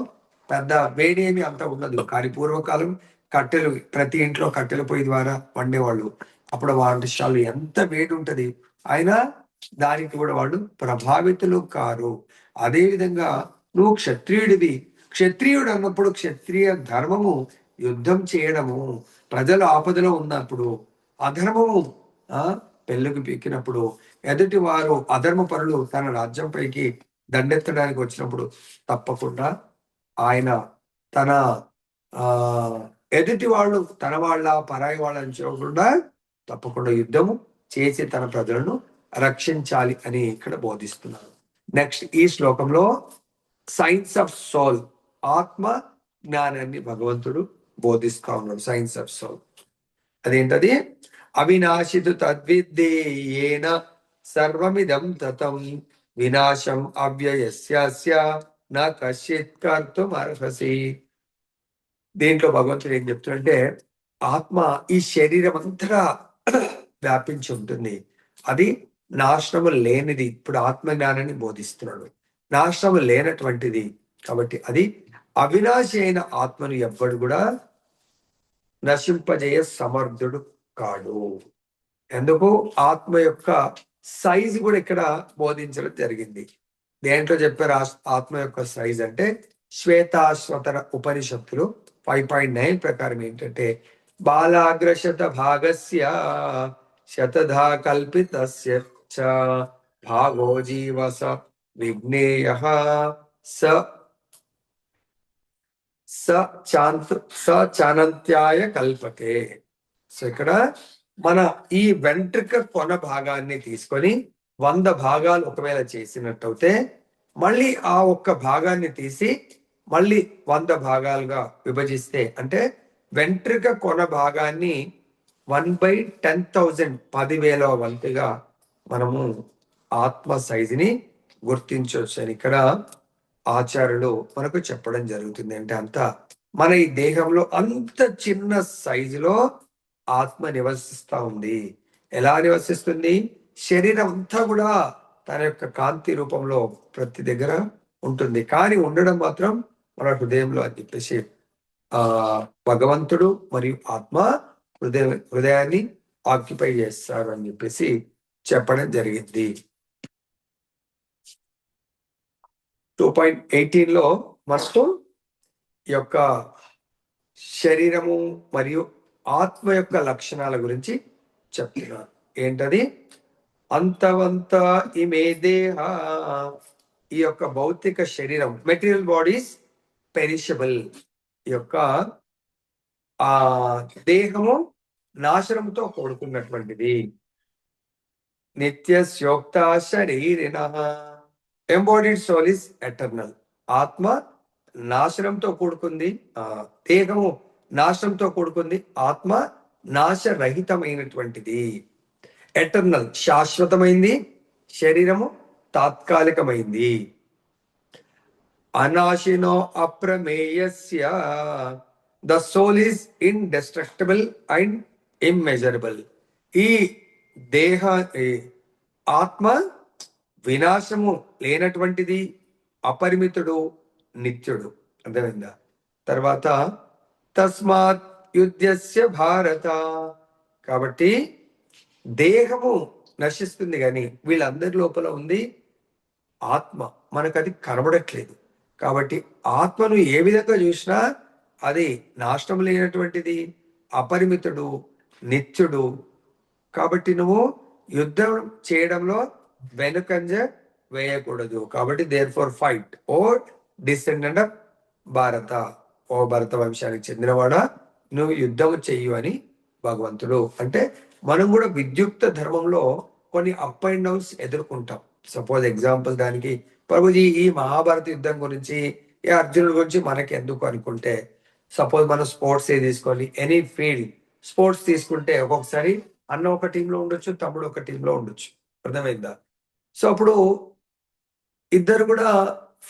పెద్ద వేడి ఏమి అంత ఉండదు, కానీ పూర్వకాలం కట్టెలు ప్రతి ఇంట్లో కట్టెల పొయ్యి ద్వారా వండేవాళ్ళు. అప్పుడు వంటశాలు ఎంత వేడి ఉంటది, అయినా దానికి కూడా వాళ్ళు ప్రభావితులు కారు. అదే విధంగా నువ్వు క్షత్రియుడివి, క్షత్రియుడు అన్నప్పుడు క్షత్రియ ధర్మము యుద్ధం చేయడము, ప్రజలు ఆపదలో ఉన్నప్పుడు అధర్మము పెళ్ళికి పీకినప్పుడు ఎదుటి వారు అధర్మ పరులు తన రాజ్యంపైకి దండెత్తడానికి వచ్చినప్పుడు తప్పకుండా ఆయన తన ఎదుటి వాళ్ళు తన వాళ్ళ పరాయి వాళ్ళని చూడకుండా తప్పకుండా యుద్ధము చేసి తన ప్రజలను రక్షించాలి అని ఇక్కడ బోధిస్తున్నారు. నెక్స్ట్ ఈ శ్లోకంలో సైన్స్ ఆఫ్ సోల్, ఆత్మ జ్ఞానాన్ని భగవంతుడు బోధిస్తా ఉన్నాడు. సైన్స్ ఆఫ్ సోల్ అదేంటది? అవినాశితు తద్విద్యేన సర్వమిదం తతం వినాశం అవ్యయస్య నా కశ్చిత్ కర్తుం అర్హసి. దీంట్లో భగవంతుడు ఏం చెప్తుంటే ఆత్మ ఈ శరీరం అంతా వ్యాపించి ఉంటుంది, అది నాశనము లేనిది. ఇప్పుడు ఆత్మ జ్ఞానాన్ని బోధిస్తున్నాడు, నాశనము లేనటువంటిది కాబట్టి అది అవినాశి అయిన ఆత్మను ఎవ్వడు కూడా నశింపజేయ సమర్థుడు కాడు. ఎందుకు? ఆత్మ యొక్క సైజు కూడా ఇక్కడ బోధించడం జరిగింది. దేంట్లో చెప్పారు ఆత్మ యొక్క సైజ్ అంటే? శ్వేతాశ్వతర ఉపనిషత్తులు 5.9 ప్రకారం ఏంటంటే బాలాగ్రశత భాగస్య శతధా కల్పితస్య చ భాగో జీవస విజ్ఞేయః స చానంత్యాయ కల్పతే. సో ఇక్కడ మన ఈ వెంట్రుక కొన భాగాన్ని తీసుకొని 100 భాగాలు ఒకవేళ చేసినట్టయితే మళ్ళీ ఆ ఒక్క భాగాన్ని తీసి మళ్ళీ 100 భాగాలుగా విభజిస్తే అంటే వెంట్రుక కొన భాగాన్ని 1/10,000 10,000 వంతుగా మనము ఆత్మ సైజుని గుర్తించవచ్చు అని ఇక్కడ ఆచార్యులు మనకు చెప్పడం జరుగుతుంది. అంటే అంత మన ఈ దేహంలో అంత చిన్న సైజులో ఆత్మ నివసిస్తా ఉంది. ఎలా నివసిస్తుంది? శరీరం అంతా కూడా తన యొక్క కాంతి రూపంలో ప్రతి దగ్గర ఉంటుంది, కానీ ఉండడం మాత్రం మన హృదయంలో అని చెప్పేసి భగవంతుడు మరియు ఆత్మ హృదయాన్ని ఆక్యుపై చేస్తారు అని చెప్పేసి చెప్పడం జరిగింది. 2.18 మొత్తం ఈ యొక్క శరీరము మరియు ఆత్మ యొక్క లక్షణాల గురించి చెప్తున్నారు. ఏంటది? అంతవంత ఇమే దేహ, ఈ యొక్క భౌతిక శరీరం మెటీరియల్ బాడీస్ పెరిషబుల్, ఈ యొక్క ఆ దేహము నాశనంతో కూడుకున్నటువంటిది. నిత్యస్యోక్త శరీరిణ, ఎంబాడీడ్ సోల్ ఇస్ ఎటర్నల్. ఆత్మ నాశనంతో కూడుకుంది, దేహము నాశనంతో కూడుకుంది, ఆత్మ నాశరహితమైనటువంటిది. ఎటర్నల్ శాశ్వతమైంది, శరీరము తాత్కాలికమైంది. అనాశినో అప్రమేయస్య, the soul is indestructible and immeasurable. ఈ దేహ ఆత్మ వినాశము లేనటువంటిది, అపరిమితుడు, నిత్యుడు. అర్థమైందా? తర్వాత తస్మాత్ యుద్ధస్య భారత, కాబట్టి దేహము నశిస్తుంది కానీ వీళ్ళందరి లోపల ఉంది ఆత్మ, మనకు అది కనబడట్లేదు. కాబట్టి ఆత్మను ఏ విధంగా చూసినా అది నాశనం లేనటువంటిది, అపరిమితుడు, నిత్యుడు. కాబట్టి నువ్వు యుద్ధం చేయడంలో వెనుకంజ వేయకూడదు. కాబట్టి therefore fight O descendant of Bharata, O భరత వంశానికి చెందినవాడా నువ్వు యుద్ధం చెయ్యు అని భగవంతుడు. అంటే మనం కూడా విద్యుక్త ధర్మంలో కొన్ని అప్ అండ్ డౌన్స్ ఎదుర్కొంటాం. సపోజ్ ఎగ్జాంపుల్ దానికి ప్రభుజీ ఈ మహాభారత యుద్ధం గురించి, ఈ అర్జునుడి గురించి మనకి ఎందుకు అనుకుంటే, సపోజ్ మనం స్పోర్ట్స్ తీసుకొని ఎనీ ఫీల్డ్ స్పోర్ట్స్ తీసుకుంటే ఒక్కొక్కసారి అన్న ఒక టీంలో ఉండొచ్చు, తమ్ముడు ఒక టీంలో ఉండొచ్చు. అర్థమైందా? సో అప్పుడు ఇద్దరు కూడా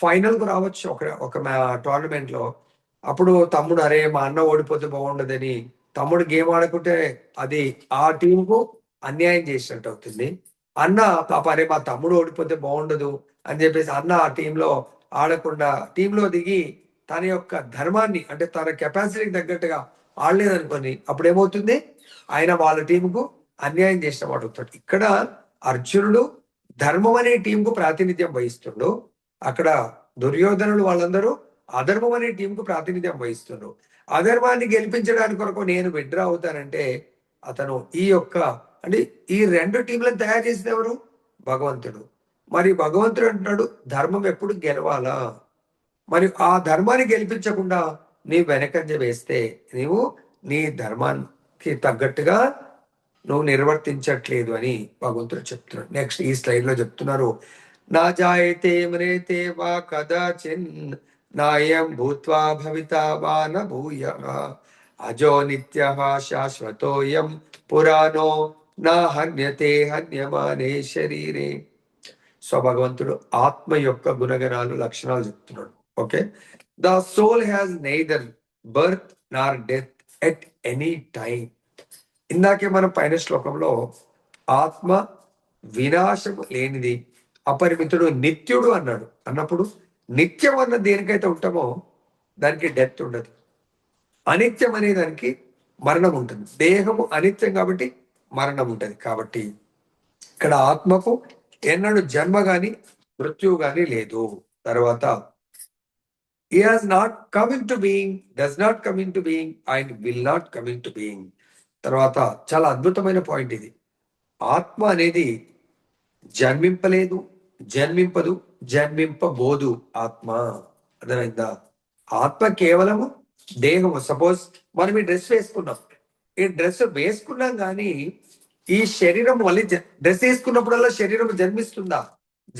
ఫైనల్ కు రావచ్చు ఒక టోర్నమెంట్ లో. అప్పుడు తమ్ముడు అరే మా అన్న ఓడిపోతే బాగుండదని తమ్ముడు గేమ్ ఆడుకుంటే అది ఆ టీంకు అన్యాయం చేసినట్టు అవుతుంది. అన్న పాప అరే మా తమ్ముడు ఓడిపోతే బాగుండదు అని చెప్పేసి అన్న ఆ టీంలో ఆడకుండా టీంలో దిగి తన యొక్క ధర్మాన్ని, అంటే తన కెపాసిటీకి తగ్గట్టుగా ఆడలేదనుకొని అప్పుడు ఏమవుతుంది? ఆయన వాళ్ళ టీంకు అన్యాయం చేసిన వాడు అవుతాడు. ఇక్కడ అర్జునుడు ధర్మం అనే టీంకు ప్రాతినిధ్యం వహిస్తుండు, అక్కడ దుర్యోధనుడు వాళ్ళందరూ అధర్మం అనే టీంకు ప్రాతినిధ్యం వహిస్తుండ్రు. అధర్మాన్ని గెలిపించడానికి కొరకు నేను విడ్రా అవుతానంటే అతను ఈ యొక్క అంటే ఈ రెండు టీంలను తయారు చేసిన ఎవరు? భగవంతుడు. మరి భగవంతుడు అంటున్నాడు ధర్మం ఎప్పుడు గెలవాలా, మరి ఆ ధర్మాన్ని గెలిపించకుండా నీ వెనకంజ వేస్తే నీవు నీ ధర్మానికి తగ్గట్టుగా నువ్వు నిర్వర్తించట్లేదు అని భగవంతుడు చెప్తున్నాడు. నెక్స్ట్ ఈ స్లైడ్ లో చెప్తున్నారు, నా జాయతే మ్రేతే వా కదాచిన్ నాయం భూత్వా భవితా వా న భూయః అజో నిత్యః శాశ్వతోయం పురాణో నా హన్యతే హన్యమానే శరీరే. సో భగవంతుడు ఆత్మ యొక్క గుణగణాలు, లక్షణాలు చెప్తున్నాడు. Okay, the soul has neither birth nor death at any time. ఇందాకే మనం పైన శ్లోకంలో ఆత్మ వినాశము లేనిది, అపరిమితుడు, నిత్యుడు అన్నాడు. అన్నప్పుడు నిత్యం అన్న దేనికైతే ఉంటామో దానికి డెత్ ఉండదు. అనిత్యం అనే దానికి మరణం ఉంటుంది. దేహము అనిత్యం కాబట్టి మరణం ఉంటుంది. కాబట్టి ఇక్కడ ఆత్మకు ఎన్నడూ జన్మ గాని మృత్యువు గాని లేదు. తర్వాత he has not come into being, does not come into being and will not come into being. తర్వాత చాలా అద్భుతమైన పాయింట్ ఇది. ఆత్మ అనేది జన్మింపలేదు, జన్మింపదు, జన్మింపబోదు ఆత్మ. అర్థమైందా? ఆత్మ కేవలము దేహము. సపోజ్ మనం ఈ డ్రెస్ వేసుకున్నాం, ఈ డ్రెస్ వేసుకున్నాం కానీ ఈ శరీరం మళ్ళీ డ్రెస్ వేసుకున్నప్పుడల్లా శరీరం జన్మిస్తుందా?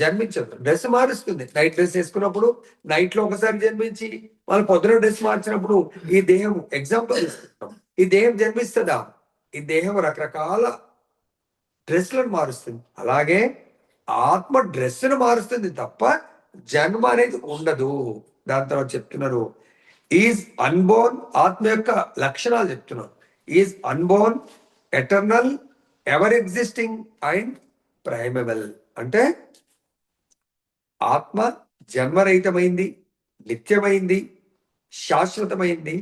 జన్మించదు. డ్రెస్ మారుస్తుంది. నైట్ డ్రెస్ వేసుకున్నప్పుడు నైట్ లో ఒకసారి జన్మించి మళ్ళీ పొద్దున డ్రెస్ మార్చినప్పుడు ఈ దేహం ఎగ్జాంపుల్ తీసుకుంటాం. ఈ దేహం జన్మిస్తుందా? ఈ దేహం రకరకాల డ్రెస్లను మారుస్తుంది. అలాగే ఆత్మ డ్రెస్సును మారుస్తుంది తప్ప జన్మ అనేది ఉండదు. దాని తర్వాత చెప్తున్నారు ఈజ్ అన్బోర్న్, ఆత్మ యొక్క లక్షణాలు చెప్తున్నారు. Is unborn, eternal, ever existing and primeval. అంటే ఆత్మ జన్మరహితమైంది, నిత్యమైంది, శాశ్వతమైంది,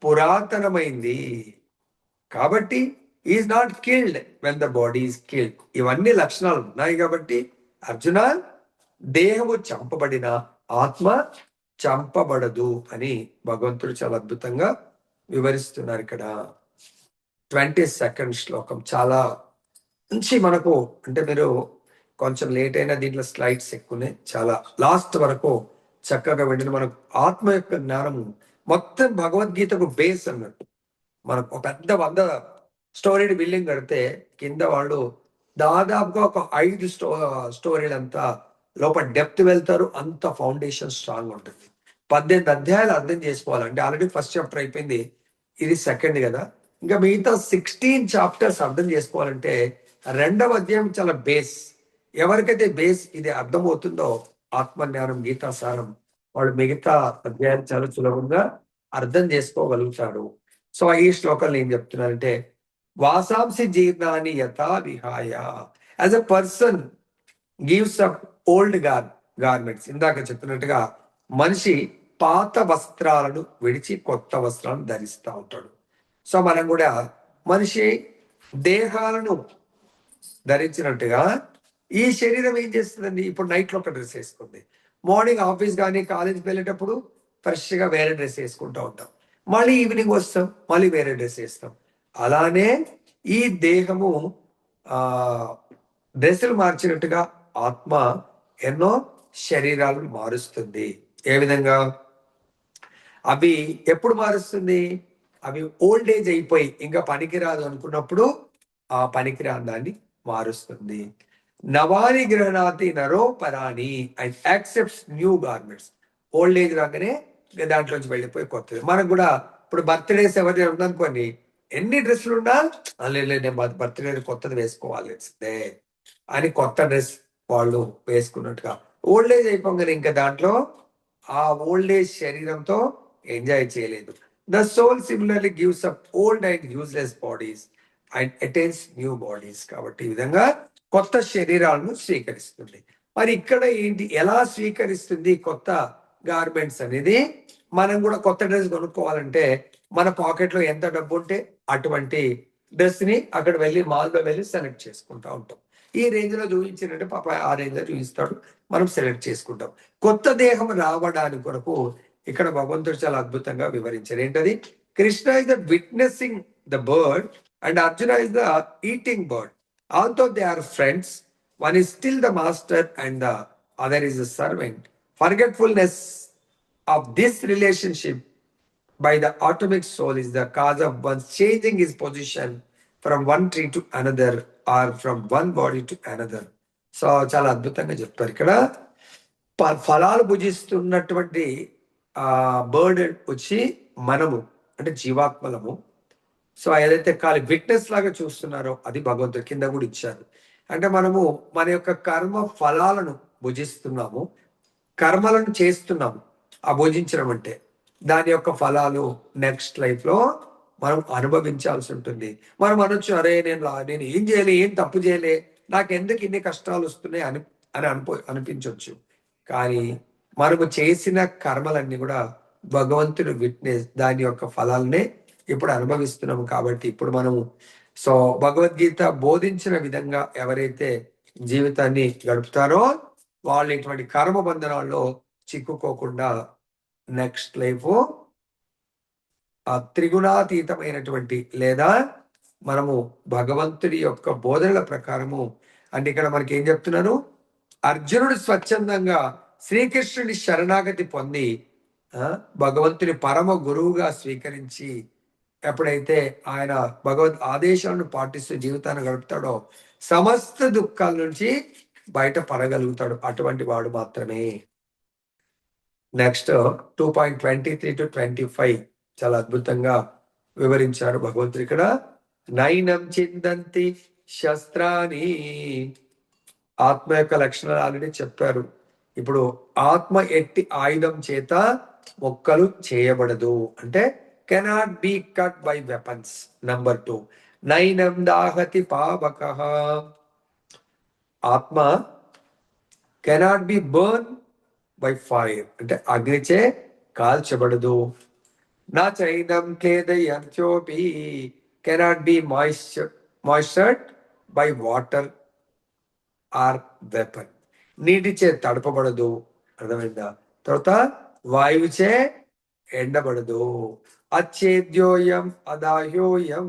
పురాతనమైంది. కాబట్టి is not killed when the body is killed. ఇవన్నీ లక్షణాలు ఉన్నాయి కాబట్టి అర్జున, దేహము చంపబడిన ఆత్మ చంపబడదు అని భగవంతుడు చాలా అద్భుతంగా వివరిస్తున్నారు ఇక్కడ. 22nd శ్లోకం చాలా మంచి మనకు, అంటే మీరు కొంచెం లేట్ అయినా దీంట్లో స్లైడ్స్ ఎక్కువనే, చాలా లాస్ట్ వరకు చక్కగా వెళ్ళిన మనకు ఆత్మ యొక్క జ్ఞానము మొత్తం భగవద్గీతకు బేస్ అన్నట్టు. మనకు ఒక పెద్ద 100 స్టోరీడ్ బిల్డింగ్ కడితే కింద వాళ్ళు దాదాపుగా ఒక 5 స్టోరీలు అంతా లోపల డెప్త్ వెళ్తారు. అంత ఫౌండేషన్ స్ట్రాంగ్ ఉంటుంది. 18 అధ్యాయాలు అర్థం చేసుకోవాలి. అంటే ఆల్రెడీ ఫస్ట్ చాప్టర్ అయిపోయింది, ఇది సెకండ్ కదా. ఇంకా మిగతా 16 చాప్టర్స్ అర్థం చేసుకోవాలంటే రెండవ అధ్యాయం చాలా బేస్. ఎవరికైతే బేస్ ఇది అర్థమవుతుందో ఆత్మజ్ఞానం గీతాసారం, వాళ్ళు మిగతా అధ్యాయాలు చాలా సులభంగా అర్థం చేసుకోగలుగుతాడు. సో ఈ శ్లోకంలో ఏం చెప్తున్నారంటే వాసాంసి జీర్ణాన్ని యథా విహాయ, as a person gives up old garments. ఇందాక చెప్పినట్టుగా మనిషి పాత వస్త్రాలను విడిచి కొత్త వస్త్రాలను ధరిస్తూ ఉంటాడు. సో మనం కూడా మనిషి దేహాలను ధరించినట్టుగా ఈ శరీరం ఏం చేస్తుందండి? ఇప్పుడు నైట్లో ఒక డ్రెస్ వేసుకుంది, మార్నింగ్ ఆఫీస్ కానీ కాలేజ్కి వెళ్ళేటప్పుడు ఫ్రెష్గా వేరే డ్రెస్ వేసుకుంటూ ఉంటాం, మళ్ళీ ఈవినింగ్ వస్తాం మళ్ళీ వేరే డ్రెస్ వేస్తాం. అలానే ఈ దేహము డ్రెస్సులు మార్చినట్టుగా ఆత్మ ఎన్నో శరీరాలను మారుస్తుంది. ఏ విధంగా? అవి ఎప్పుడు మారుస్తుంది? అవి ఓల్డ్ ఏజ్ అయిపోయి ఇంకా పనికిరాదు అనుకున్నప్పుడు ఆ పనికిరాని దాన్ని మారుస్తుంది. నవాని గ్రహణాతి నరో పరాని and accepts new garments. Old age రాగానే దాంట్లోంచి వెళ్ళిపోయి కొత్తది. మనకు కూడా ఇప్పుడు బర్త్డేస్ ఎవరి ఉందనుకోండి, ఎన్ని డ్రెస్సులు ఉన్నా లేదు నేను బర్త్డే కొత్తది వేసుకోవాలి అని కొత్త డ్రెస్ వాళ్ళు వేసుకున్నట్టుగా ఓల్డ్ ఏజ్ అయిపోగానే ఇంకా దాంట్లో ఆ ఓల్డ్ ఏజ్ శరీరంతో ఎంజాయ్ చేయలేదు. The soul similarly gives up old and useless bodies and attains new bodies. కాబట్టి ఈ విధంగా కొత్త శరీరాలను స్వీకరిస్తుంది. మరి ఇక్కడ ఏంటి, ఎలా స్వీకరిస్తుంది కొత్త గార్మెంట్స్ అనేది? మనం కూడా కొత్త డ్రెస్ కొనుక్కోవాలంటే మన పాకెట్లో ఎంత డబ్బు ఉంటే అటువంటి డ్రెస్ ని అక్కడ వెళ్ళి మాల్లో వెళ్ళి సెలెక్ట్ చేసుకుంటా ఉంటాం. ఈ రేంజ్ లో చూపించినట్టు పాప ఆ రేంజ్ లో చూపిస్తాడు, మనం సెలెక్ట్ చేసుకుంటాం. కొత్త దేహం రావడానికి కొరకు ఇక్కడ భగవంతుడు చాలా అద్భుతంగా వివరించారు. ఏంటది? Krishna is the witnessing the bird and Arjuna is the eating bird. Although they are friends, one is still the master and the other is a servant. Forgetfulness of this relationship by the atomic soul is the cause of one changing his position from one tree to another or from one body to another. So చాలా అద్భుతంగా చెప్తారు ఇక్కడ. ఫలాలు భుజిస్తున్నటువంటి bird వచ్చి మనము, అంటే జీవాత్మలము. So ఏదైతే కాలి witness లాగా చూస్తున్నారో అది భగవంతుడి కింద కూడా ఇచ్చారు. అంటే మనము మన యొక్క కర్మ ఫలాలను భుజిస్తున్నాము, కర్మలను చేస్తున్నాము. ఆ భుజించడం అంటే దాని యొక్క ఫలాలు నెక్స్ట్ లైఫ్ లో మనం అనుభవించాల్సి ఉంటుంది. మనం అనొచ్చు, అరే నేను ఏం చేయలే, ఏం తప్పు చేయలే, నాకు ఎందుకు ఇన్ని కష్టాలు వస్తున్నాయి అని అనిపించవచ్చు. కానీ మనము చేసిన కర్మలన్నీ కూడా భగవంతుడు విట్నెస్, దాని యొక్క ఫలాలనే ఇప్పుడు అనుభవిస్తున్నాము. కాబట్టి ఇప్పుడు మనము సో భగవద్గీత బోధించిన విధంగా ఎవరైతే జీవితాన్ని గడుపుతారో వాళ్ళు ఇటువంటి కర్మ బంధనాల్లో చిక్కుకోకుండా నెక్స్ట్ లైఫ్ త్రిగుణాతీతమైనటువంటి, లేదా మనము భగవంతుడి యొక్క బోధనల ప్రకారము, అంటే ఇక్కడ మనకి ఏం చెప్తున్నాను, అర్జునుడు స్వచ్ఛందంగా శ్రీకృష్ణుడి శరణాగతి పొంది భగవంతుని పరమ గురువుగా స్వీకరించి ఎప్పుడైతే ఆయన భగవద్ ఆదేశాలను పాటిస్తూ జీవితాన్ని గడుపుతాడో సమస్త దుఃఖాల నుంచి బయట పడగలుగుతాడు. అటువంటి వాడు మాత్రమే. నెక్స్ట్ 2.23-25 చాలా అద్భుతంగా వివరించారు భగవంతుడు ఇక్కడ. నైనం చిందంతి శస్త్రాన్ని, ఆత్మ యొక్క లక్షణాలు ఆల్రెడీ చెప్పారు. ఇప్పుడు ఆత్మ ఎట్టి ఆయుధం చేత మొక్కలు చేయబడదు అంటే cannot be cut by weapons. Number 2, నైనం దాహతి పావక, ఆత్మ cannot be burn by fire అంటే అగ్నిచే కాల్చబడదు. నా చైనం క్లేదయంత్యోపి cannot be moistured by water or weapon, నీటిచే తడపబడదు. అర్థమైందా? తర్వాత వాయువుచే ఎండబడదు. అచ్చేద్యోయం అదాహ్యోయం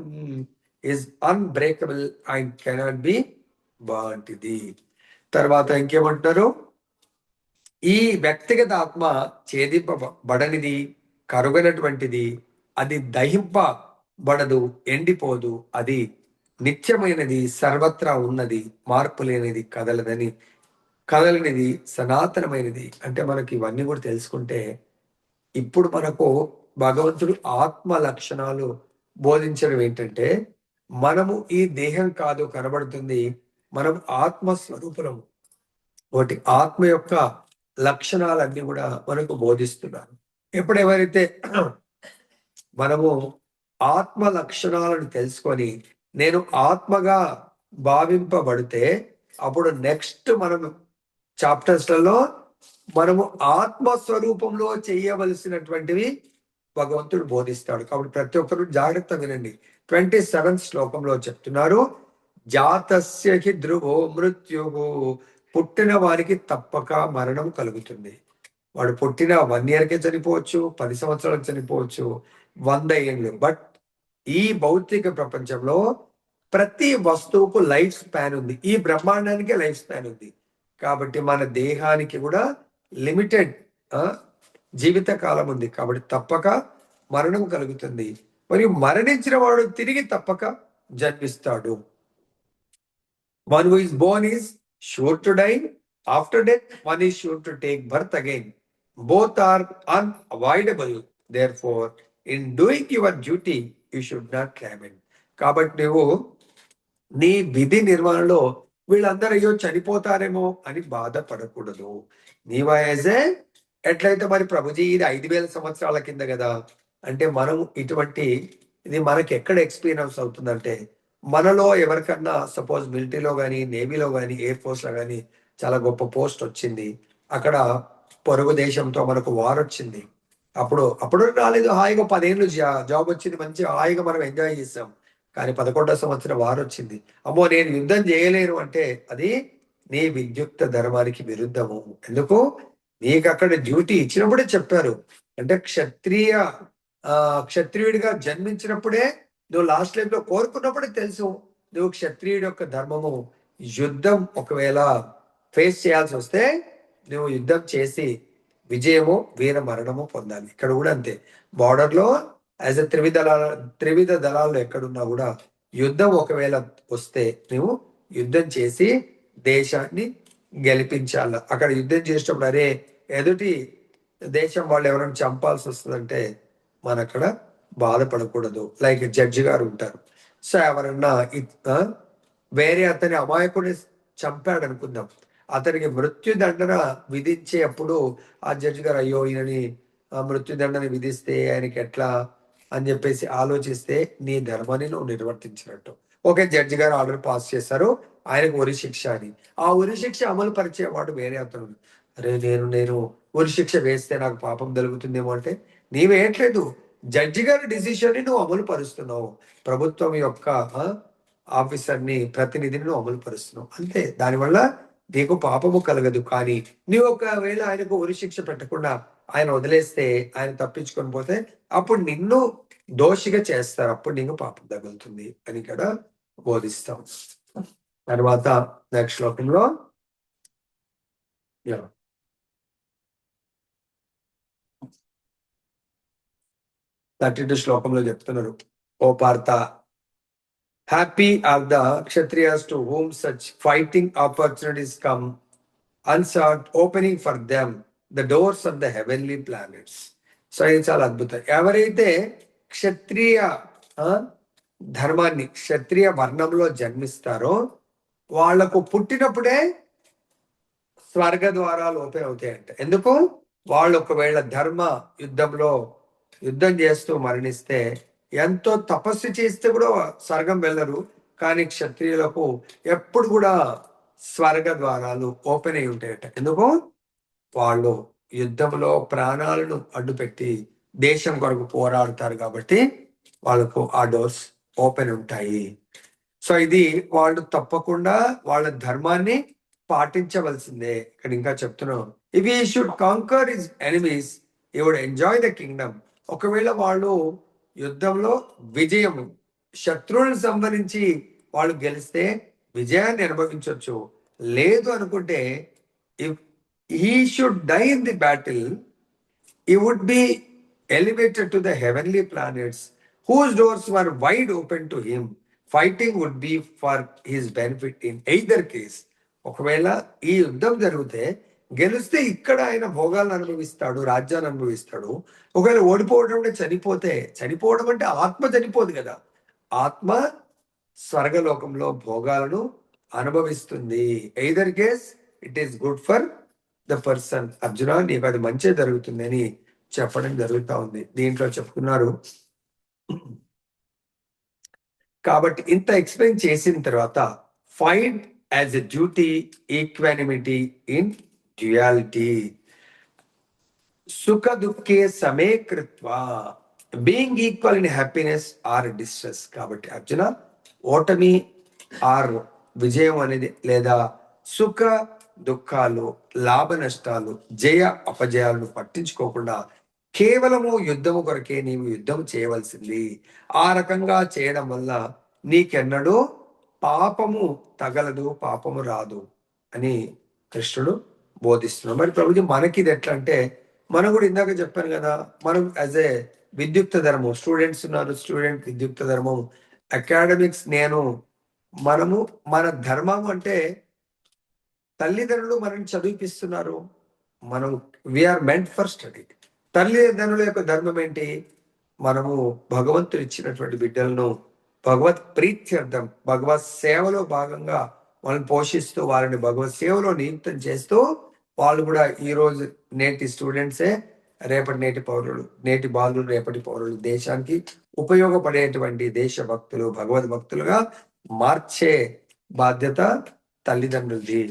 is unbreakable and cannot be burnt. ఇది తర్వాత ఇంకేమంటారు? ఈ వ్యక్తిగత ఆత్మ ఛేదింపబడనిది, కరుగనటువంటిది, అది దహింపబడదు, ఎండిపోదు, అది నిత్యమైనది, సర్వత్రా ఉన్నది, మార్పు లేనిది, కదలనిది, సనాతనమైనది. అంటే మనకి ఇవన్నీ కూడా తెలుసుకుంటే ఇప్పుడు మనకు భగవంతుడు ఆత్మ లక్షణాలు బోధించడం ఏంటంటే, మనము ఈ దేహం కాదు కనబడుతుంది, మనం ఆత్మస్వరూపులము. ఒకటి ఆత్మ యొక్క లక్షణాలన్నీ కూడా మనకు బోధిస్తున్నారు. ఎప్పుడెవరైతే మనము ఆత్మ లక్షణాలను తెలుసుకొని నేను ఆత్మగా భావింపబడితే అప్పుడు నెక్స్ట్ మనం చాప్టర్స్లలో మనము ఆత్మస్వరూపంలో చేయవలసినటువంటివి భగవంతుడు బోధిస్తాడు. కాబట్టి ప్రతి ఒక్కరు జాగ్రత్త వినండి. 27th శ్లోకంలో చెప్తున్నారు, జాతస్య హి ధ్రువో మృత్యువు, పుట్టిన వారికి తప్పక మరణం కలుగుతుంది. వాడు పుట్టిన 1 yearకే చనిపోవచ్చు, 10 సంవత్సరాలకు చనిపోవచ్చు, 100 ఏళ్ళు. బట్ ఈ భౌతిక ప్రపంచంలో ప్రతి వస్తువుకు లైఫ్ స్పాన్ ఉంది. ఈ బ్రహ్మాండానికి లైఫ్ స్పాన్ ఉంది. కాబట్టి మన దేహానికి కూడా లిమిటెడ్ జీవిత కాలం ఉంది. కాబట్టి తప్పక మరణం కలుగుతుంది. మరియు మరణించిన వాడు తిరిగి తప్పక జన్మిస్తాడు. One who is born is sure to die. After death, one is sure to take birth again. Both are unavoidable. Therefore, in doing your duty, you should not lament. కాబట్టి నువ్వు నీ విధి నిర్వహణలో వీళ్ళందరూ అయ్యో చనిపోతారేమో అని బాధపడకూడదు. నీ వయసే ఎట్లయితే మరి ప్రభుజీ ఇది 5,000 సంవత్సరాల కింద కదా అంటే మనం ఇటువంటి ఇది మనకి ఎక్కడ ఎక్స్పీరియన్స్ అవుతుందంటే మనలో ఎవరికన్నా సపోజ్ మిలిటరీలో కానీ నేవీలో కానీ ఎయిర్ ఫోర్స్ లో కానీ చాలా గొప్ప పోస్ట్ వచ్చింది, అక్కడ పొరుగు దేశంతో మనకు వార్ వచ్చింది, అప్పుడు రాలేదు, హాయిగా 10 ఏళ్ళు జాబ్ వచ్చింది, మంచి హాయిగా మనం ఎంజాయ్ చేసాం. కానీ 11వ సంవత్సరం వార్ వచ్చింది, అమ్మో నేను యుద్ధం చేయలేను అంటే అది నీ విద్యుక్త ధర్మానికి విరుద్ధము. ఎందుకు? నీకు అక్కడ డ్యూటీ ఇచ్చినప్పుడే చెప్పారు. అంటే క్షత్రియుడిగా జన్మించినప్పుడే నువ్వు లాస్ట్ లైఫ్ లో కోరుకున్నప్పుడే తెలుసు నువ్వు క్షత్రియుడి యొక్క ధర్మము. యుద్ధం ఒకవేళ ఫేస్ చేయాల్సి వస్తే నువ్వు యుద్ధం చేసి విజయము వీర మరణము పొందాలి. ఇక్కడ కూడా అంతే. బార్డర్ లో యాజ్ ఎ త్రివిధ దళాల్లో ఎక్కడున్నా కూడా యుద్ధం ఒకవేళ వస్తే నువ్వు యుద్ధం చేసి దేశాన్ని గెలిపించాలి. అక్కడ యుద్ధం చేసేటప్పుడు అరే ఎదుటి దేశం వాళ్ళు ఎవరైనా చంపాల్సి వస్తుందంటే మన అక్కడ బాధపడకూడదు. లైక్ జడ్జి గారు ఉంటారు, సో ఎవరన్నా వేరే అతని అమాయకుడిని చంపాడు అనుకుందాం, అతనికి మృత్యుదండన విధించే అప్పుడు ఆ జడ్జి గారు అయ్యో ఈయనని మృత్యుదండన విధిస్తే ఆయనకి ఎట్లా అని చెప్పేసి ఆలోచిస్తే నీ ధర్మాన్ని నువ్వు నిర్వర్తించినట్టు. ఓకే, జడ్జి గారు ఆర్డర్ పాస్ చేశారు, ఆయనకు ఉరి శిక్ష అని. ఆ ఉరి శిక్ష అమలు పరిచేవాడు వేరే అతను. అరే నేను ఉరి శిక్ష వేస్తే నాకు పాపం కలుగుతుందేమో అంటే నీవేయట్లేదు, జడ్జి గారి డిసిషన్ ని నువ్వు అమలు పరుస్తున్నావు, ప్రభుత్వం యొక్క ఆఫీసర్ని ప్రతినిధిని నువ్వు అమలు పరుస్తున్నావు అంతే. దానివల్ల నీకు పాపము కలగదు. కానీ నీవు ఒకవేళ ఆయనకు ఉరి శిక్ష పెట్టకుండా ఆయన వదిలేస్తే, ఆయన తప్పించుకొని పోతే అప్పుడు నిన్ను దోషిగా చేస్తారు, అప్పుడు నీకు పాపం తగులుతుంది అని ఇక్కడ బోధిస్తాం. తర్వాత నెక్స్ట్ శ్లోకంలో 32 శ్లోకంలో చెప్తున్నారు, ఓ Partha, happy are the kshatriyas to whom such fighting opportunities come unsought, opening for them the doors of the heavenly planets. So ఇది చాలా అద్భుతం. ఎవరైతే క్షత్రియ ధర్మాన్ని, క్షత్రియ వర్ణంలో జన్మిస్తారో వాళ్లకు పుట్టినప్పుడే స్వర్గ ద్వారాలు ఓపెన్ అవుతాయంట. ఎందుకు? వాళ్ళు ఒకవేళ ధర్మ యుద్ధంలో యుద్ధం చేస్తూ మరణిస్తే, ఎంతో తపస్సు చేస్తే కూడా స్వర్గం వెళ్ళరు. కానీ క్షత్రియులకు ఎప్పుడు కూడా స్వర్గ ద్వారాలు ఓపెన్ అయి ఉంటాయట. ఎందుకు? వాళ్ళు యుద్ధంలో ప్రాణాలను అడ్డుపెట్టి దేశం కొరకు పోరాడతారు కాబట్టి వాళ్ళకు ఆ డోర్స్ ఓపెన్ ఉంటాయి. సో ఇది వాళ్ళు తప్పకుండా వాళ్ళ ధర్మాన్ని పాటించవలసిందే. ఇక్కడ ఇంకా చెప్తున్నాం, if he should conquer his enemies he would enjoy the kingdom. ఒకవేళ వాళ్ళు యుద్ధంలో విజయం, శత్రువులను సంహరించి వాళ్ళు గెలిస్తే విజయాన్ని అనుభవించవచ్చు. లేదు అనుకుంటే, if he should die in the battle he would be elevated to the heavenly planets whose doors were wide open to him. Fighting would be for his benefit in either case. ఒకవేళ ఈ యుద్ధం జరిగితే గెలిస్తే ఇక్కడ ఆయన భోగాలను అనుభవిస్తాడు, రాజ్యాన్ని అనుభవిస్తాడు. ఒకవేళ ఓడిపోవడం అంటే చనిపోవడం అంటే ఆత్మ చనిపోదు కదా, ఆత్మ స్వర్గలోకంలో భోగాలను అనుభవిస్తుంది. Either case it is good for the person. Arjuna, నీకు అది మంచి జరుగుతుంది అని చెప్పడం జరుగుతూ ఉంది. దీంట్లో చెప్తున్నారు. కాబట్టి ఇంత ఎక్స్ప్లెయిన్ చేసిన తర్వాత, find as a duty equanimity in duality, సుఖ దుఃఖే సమే కృత్వా, being equal in happiness or distress. కాబట్టి అర్జున, ఓటమి ఆర్ విజయం అనేది, లేదా సుఖ దుఃఖాలు, లాభ నష్టాలు, జయ అపజయాలను పట్టించుకోకుండా కేవలము యుద్ధము కొరకే నీవు యుద్ధం చేయవలసింది. ఆ రకంగా చేయడం వల్ల నీకెన్నడూ పాపము తగలదు, పాపము రాదు అని కృష్ణుడు బోధిస్తున్నాడు. మరి ప్రభుజీ మనకి ఇది ఎట్లా అంటే, మనం కూడా ఇందాక చెప్పాను కదా, మనం యాజ్ ఏ విద్యుక్త ధర్మం, స్టూడెంట్స్ ఉన్నారు, స్టూడెంట్ విద్యుక్త ధర్మం, అకాడమిక్స్ నేను, మనము మన ధర్మం అంటే తల్లిదండ్రులు మనల్ని చదివిపిస్తున్నారు. మనం వీఆర్ మెంట్ ఫర్ స్టడీ. తల్లిదండ్రుల యొక్క ధర్మం ఏంటి? మనము భగవంతుడు ఇచ్చినటువంటి బిడ్డలను భగవత్ ప్రీత్యర్థం, భగవత్ సేవలో భాగంగా వాళ్ళని పోషిస్తూ, వారిని భగవత్ సేవలో నియుక్తం చేస్తూ, వాళ్ళు కూడా ఈరోజు నేటి స్టూడెంట్సే రేపటి నేటి పౌరులు, నేటి బాలులు రేపటి పౌరులు, దేశానికి ఉపయోగపడేటువంటి దేశభక్తులు, భగవద్భక్తులుగా మార్చే బాధ్యత తల్లిదండ్రులది.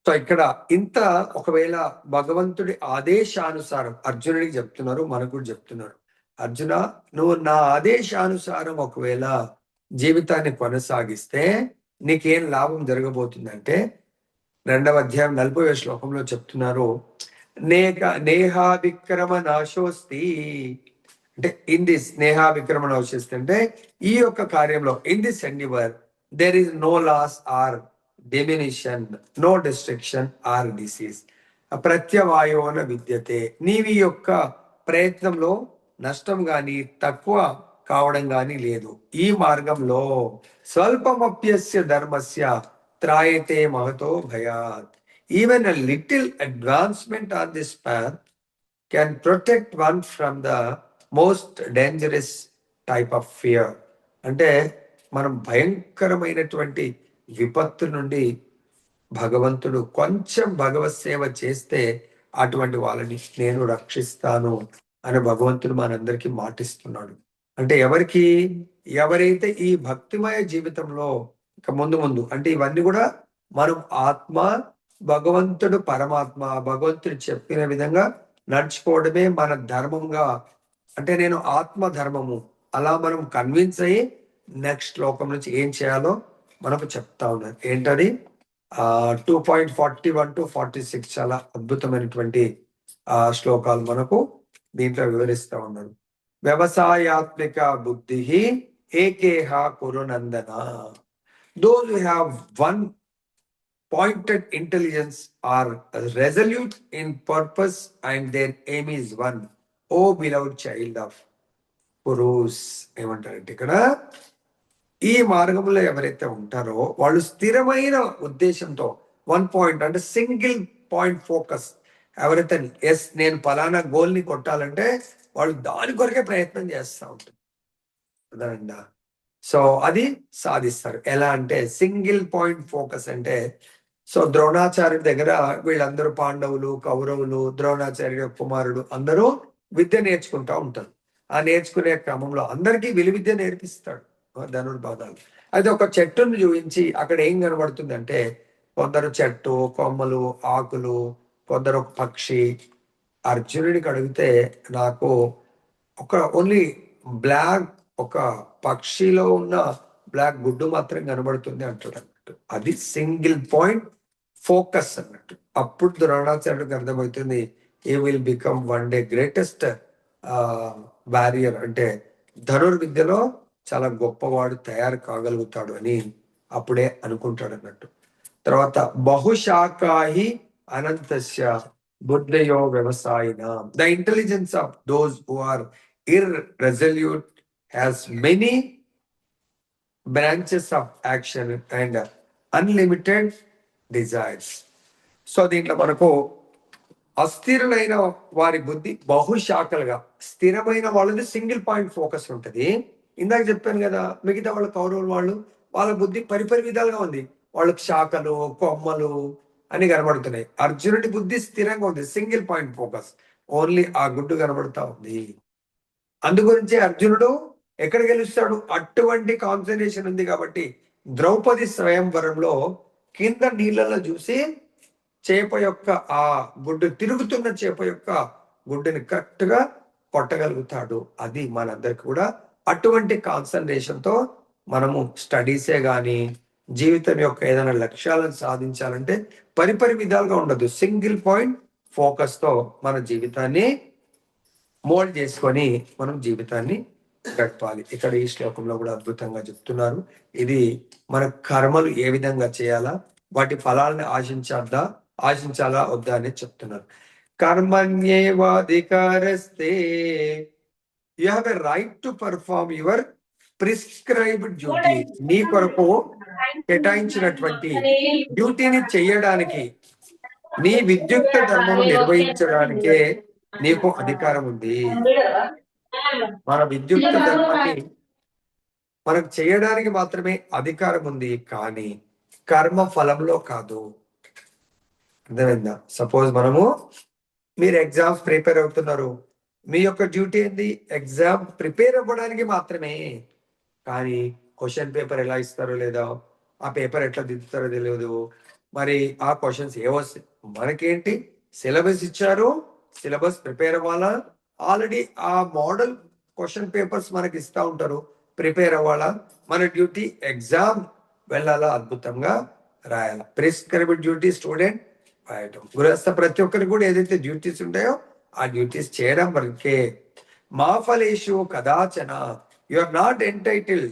సో ఇక్కడ ఇంత ఒకవేళ భగవంతుడి ఆదేశానుసారం అర్జునుడికి చెప్తున్నారు, మనకు కూడా చెప్తున్నారు, అర్జున, నువ్వు నా ఆదేశానుసారం ఒకవేళ జీవితాన్ని కొనసాగిస్తే నీకేం లాభం జరగబోతుందంటే, 2వ అధ్యాయం 40వ శ్లోకంలో చెప్తున్నారు, నేహా విక్రమ నాశోస్తి. అంటే ఇన్ దిస్ నేహా విక్రమ నాశోస్తి అంటే ఈ యొక్క కార్యంలో, in this endeavour there is no loss or diminution, no destruction or disease. ప్రత్యవాయోన విద్యతే. నీవి యొక్క ప్రయత్నంలో నష్టం గాని తక్కువ కావడం గాని లేదు. ఈ మార్గంలో స్వల్పమప్యస్య ధర్మస్య త్రాయతే మహతో భయాత్. Even a little advancement on this path can protect one from the most dangerous type of fear. అంటే మనం భయంకరమైనటువంటి విపత్తు నుండి భగవంతుడు కొంచెం భగవత్ సేవ చేస్తే అటువంటి వాళ్ళని నేను రక్షిస్తాను అని భగవంతుడు మనందరికీ మాటిస్తున్నాడు. అంటే ఎవరికి? ఎవరైతే ఈ భక్తిమయ జీవితంలో ఇక ముందు అంటే ఇవన్నీ కూడా మనం ఆత్మ, భగవంతుడు పరమాత్మ, భగవంతుడు చెప్పిన విధంగా నడుచుకోవడమే మన ధర్మంగా, అంటే నేను ఆత్మ ధర్మము, అలా మనం కన్విన్స్ అయ్యి నెక్స్ట్ శ్లోకం నుంచి ఏం చేయాలో మనకు చెప్తా ఉన్నారు. ఏంటది? 2.41 to 46 చాలా అద్భుతమైనటువంటి శ్లోకాలు మనకు దీంట్లో వివరిస్తా ఉన్నారు. వ్యవసాయాత్మిక బుద్ధి ఏకేహ కురునందన. Those who have one pointed intelligence are resolute in purpose and their aim is one. O beloved child of పురూస్ ఏమంటారంటే ఇక్కడ ఈ మార్గంలో ఎవరైతే ఉంటారో వాళ్ళు స్థిరమైన ఉద్దేశంతో వన్ పాయింట్ అంటే సింగిల్ పాయింట్ ఫోకస్ ఎవరైతే ఎస్ నేను పలానా గోల్ ని కొట్టాలంటే వాళ్ళు దాని కొరకే ప్రయత్నం చేస్తూ ఉంటారు అదండి. సో అది సాధిస్తారు. ఎలా అంటే సింగిల్ పాయింట్ ఫోకస్ అంటే సో ద్రోణాచార్యుడి దగ్గర వీళ్ళందరూ పాండవులు కౌరవులు ద్రోణాచార్యుడి కుమారుడు అందరూ విద్య నేర్చుకుంటా ఉంటారు. ఆ నేర్చుకునే క్రమంలో అందరికీ విలువిద్య నేర్పిస్తాడు ధనుర్బాధాలు. అయితే ఒక చెట్టును చూపించి అక్కడ ఏం కనబడుతుందంటే కొందరు చెట్టు కొమ్మలు ఆకులు కొందరు పక్షి. అర్జునుడికి అడిగితే నాకు ఒక ఓన్లీ బ్లాక్ ఒక పక్షిలో ఉన్న బ్లాక్ గుడ్డు మాత్రం కనబడుతుంది అంటాడు అన్నట్టు. అది సింగిల్ పాయింట్ ఫోకస్ అన్నట్టు. అప్పుడు ద్రోణాచార్యుడికి అర్థమవుతుంది he will become one day greatest warrior అంటే ధనుర్విద్యలో చాలా గొప్పవాడు తయారు కాగలుగుతాడు అని అప్పుడే అనుకుంటాడు అన్నట్టు. తర్వాత బహుశాఖాహి అనంతస్య బుద్ధయో వ్యవసాయిన the intelligence of those who are irresolute has many branches of action and unlimited desires. So దీంట్లో మనకు అస్థిరులైన వారి బుద్ధి బహుశాఖలుగా స్థిరమైన వాళ్ళది సింగిల్ పాయింట్ ఫోకస్ ఉంటుంది. ఇందాక చెప్పాను కదా మిగతా వాళ్ళ కౌరవులు వాళ్ళ బుద్ధి పరిపరి విధాలుగా ఉంది. వాళ్ళకి శాఖలు కొమ్మలు అని కనబడుతున్నాయి. అర్జునుడి బుద్ధి స్థిరంగా ఉంది సింగిల్ పాయింట్ ఫోకస్ ఓన్లీ ఆ గుడ్డు కనబడుతా ఉంది. అందుగురించి అర్జునుడు ఎక్కడ గెలుస్తాడు అటువంటి కాన్సన్ట్రేషన్ ఉంది కాబట్టి ద్రౌపది స్వయంవరంలో కింద నీళ్ళలో చూసి చేప యొక్క ఆ గుడ్డు తిరుగుతున్న చేప యొక్క గుడ్డుని కరెక్ట్ గా కొట్టగలుగుతాడు. అది మనందరికి కూడా అటువంటి కాన్సన్ట్రేషన్ తో మనము స్టడీసే గాని జీవితం యొక్క ఏదైనా లక్ష్యాలను సాధించాలంటే పరిపరి విధాలుగా ఉండదు. సింగిల్ పాయింట్ ఫోకస్ తో మన జీవితాన్ని మోల్డ్ చేసుకొని మనం జీవితాన్ని గడపాలి. ఇక్కడ ఈ శ్లోకంలో కూడా అద్భుతంగా చెప్తున్నారు. ఇది మన కర్మలు ఏ విధంగా చేయాలా వాటి ఫలాలను ఆశించాలా వద్దా అనేది చెప్తున్నారు. కర్మణ్యేవాధికారస్తే you have a right to perform your prescribed duty. నీ కొరకు కేటాయించినటువంటి డ్యూటీని చేయడానికి నీ విద్యుక్త ధర్మము నిర్వహించడానికే నీకు అధికారం ఉంది. మన విద్యుక్త ధర్మాన్ని మనం చేయడానికి మాత్రమే అధికారం ఉంది కానీ కర్మ ఫలంలో కాదు. అర్థమైందా? సపోజ్ మీరు ఎగ్జామ్స్ ప్రిపేర్ అవుతున్నారు, మీ యొక్క డ్యూటీ ఏంది ఎగ్జామ్ ప్రిపేర్ అవ్వడానికి మాత్రమే. కానీ క్వశ్చన్ పేపర్ ఎలా ఇస్తారో లేదా ఆ పేపర్ ఎట్లా దిద్దుతారో తెలియదు. మరి ఆ క్వశ్చన్స్ ఏవొస్తాయి మనకేంటి సిలబస్ ఇచ్చారు, సిలబస్ ప్రిపేర్ అవ్వాలా. ఆల్రెడీ ఆ మోడల్ క్వశ్చన్ పేపర్స్ మనకి ఇస్తా ఉంటారు, ప్రిపేర్ అవ్వాలా. మన డ్యూటీ ఎగ్జామ్ వెళ్ళాలా, అద్భుతంగా రాయాలా. ప్రిస్క్రైబ్డ్ డ్యూటీ స్టూడెంట్ రాయటం. గృహస్థ ప్రతి ఒక్కరికి కూడా ఏదైతే డ్యూటీస్ ఉంటాయో ఆ డ్యూటీస్ చేయడం వరకే. మా ఫలేషు కదాచన you are not entitle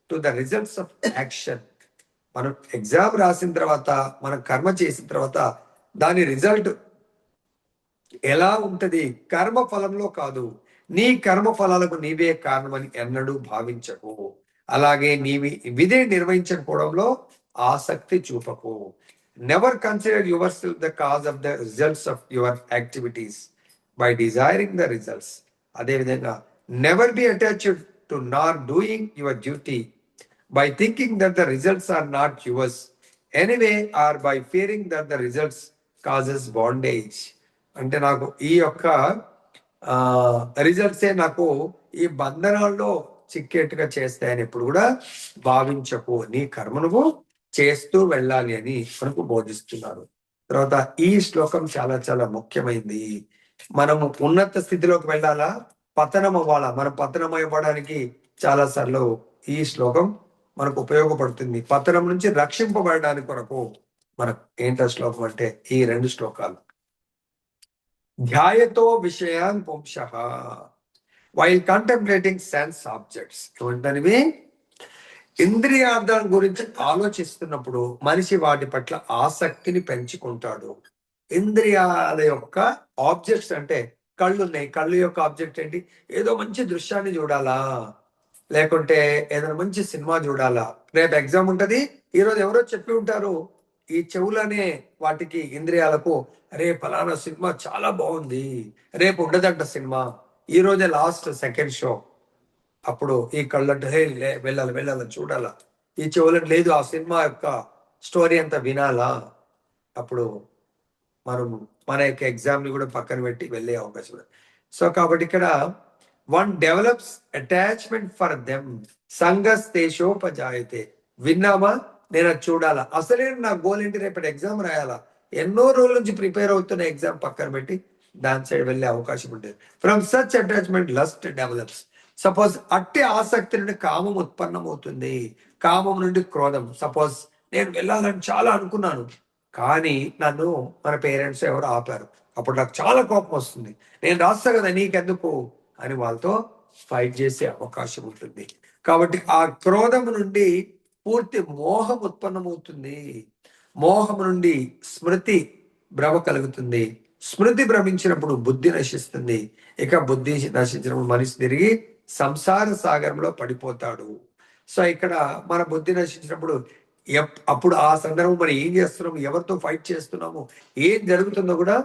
to the results of action. మనం ఎగ్జామ్ రాసిన తర్వాత మనం కర్మ చేసిన తర్వాత దాని రిజల్ట్ ఎలా ఉంటది కర్మ ఫలంలో కాదు. నీ కర్మ ఫలాలకు నీవే కారణమని ఎన్నడూ భావించకు. అలాగే విధి నిర్వహించకపోవడంలో ఆసక్తి చూపకు. Never consider your self the cause of the results of your activities by desiring the results. అదేవిధంగా never be attached to not doing your duty by thinking that the results are not yours anyway or by fearing that the results causes bondage. అంటే నాకు ఈ యొక్క రిజల్ట్సే నాకు ఈ బంధనాల్లో చిక్కేట్టుగా చేస్తాయని ఎప్పుడు కూడా భావించకు. నీ కర్మ నువ్వు చేస్తూ వెళ్ళాలి అని మనకు బోధిస్తున్నారు. తర్వాత ఈ శ్లోకం చాలా చాలా ముఖ్యమైనది. మనము ఉన్నత స్థితిలోకి వెళ్ళాలా, పతనం అవ్వాలా. మనం పతనం అవ్వడానికి చాలా సార్లు ఈ శ్లోకం మనకు ఉపయోగపడుతుంది. పతనం నుంచి రక్షింపబడడానికి కొరకు మనకు ఏంటో శ్లోకం అంటే ఈ రెండు శ్లోకాలు. ధ్యాయతో విషయాన్ పుంసః వైల్ కంటెంప్లేటింగ్ సెన్స్ ఆబ్జెక్ట్స్. ఏమంటానివి? ఇంద్రియార్థాల గురించి ఆలోచిస్తున్నప్పుడు మనిషి వాటి పట్ల ఆసక్తిని పెంచుకుంటాడు. ఇంద్రియాల యొక్క ఆబ్జెక్ట్స్ అంటే కళ్ళు ఉన్నాయి. కళ్ళు యొక్క ఆబ్జెక్ట్ ఏంటి? ఏదో మంచి దృశ్యాన్ని చూడాలా, లేకుంటే ఏదైనా మంచి సినిమా చూడాలా. రేపు ఎగ్జామ్ ఉంటది. ఈరోజు ఎవరో చెప్పి ఉంటారు, ఈ చెవులనే వాటికి ఇంద్రియాలకు, రే ఫలానా సినిమా చాలా బాగుంది, రేపు ఉండదంట సినిమా, ఈ రోజే లాస్ట్ సెకండ్ షో. అప్పుడు ఈ కళ్ళంటే హే వెళ్ళాలి వెళ్ళాలి చూడాలా, ఈ చెవులంటే లేదు ఆ సినిమా యొక్క స్టోరీ అంతా వినాలా. అప్పుడు మనం మన యొక్క ఎగ్జామ్ ని కూడా పక్కన పెట్టి వెళ్ళే అవకాశం ఉంది. సో కాబట్టి ఇక్కడ one develops attachment for them సంగస్తేషోపజాయతే. విన్నామా, నేను అది చూడాలా, అసలే నా గోల్ ఏంటి, రేపటి ఎగ్జామ్ రాయాలా, ఎన్నో రోజుల నుంచి ప్రిపేర్ అవుతున్న ఎగ్జామ్ పక్కన పెట్టి దాని సైడ్ వెళ్ళే అవకాశం ఉంటుంది. From such attachment lust develops. Suppose అట్టి ఆసక్తి నుండి కామం ఉత్పన్నమవుతుంది. కామం నుండి క్రోధం. సపోజ్ నేను వెళ్ళాలని చాలా అనుకున్నాను, కానీ నన్ను మన పేరెంట్స్ ఎవరు ఆపారు. అప్పుడు నాకు చాలా కోపం వస్తుంది, నేను రాస్తా కదా నీకెందుకు అని వాళ్ళతో ఫైట్ చేసే అవకాశం ఉంటుంది. కాబట్టి ఆ క్రోధం నుండి పూర్తి మోహం ఉత్పన్నమవుతుంది. మోహం నుండి స్మృతి భ్రమ కలుగుతుంది. స్మృతి భ్రమించినప్పుడు బుద్ధి నశిస్తుంది. ఇక బుద్ధి నశించినప్పుడు మనిషి తిరిగి సంసార సాగరంలో పడిపోతాడు. సో ఇక్కడ మన బుద్ధి నశించినప్పుడు అప్పుడు ఆ సందర్భం మనం ఏం చేస్తున్నాము, ఎవరితో ఫైట్ చేస్తున్నాము, ఏం జరుగుతుందో కూడా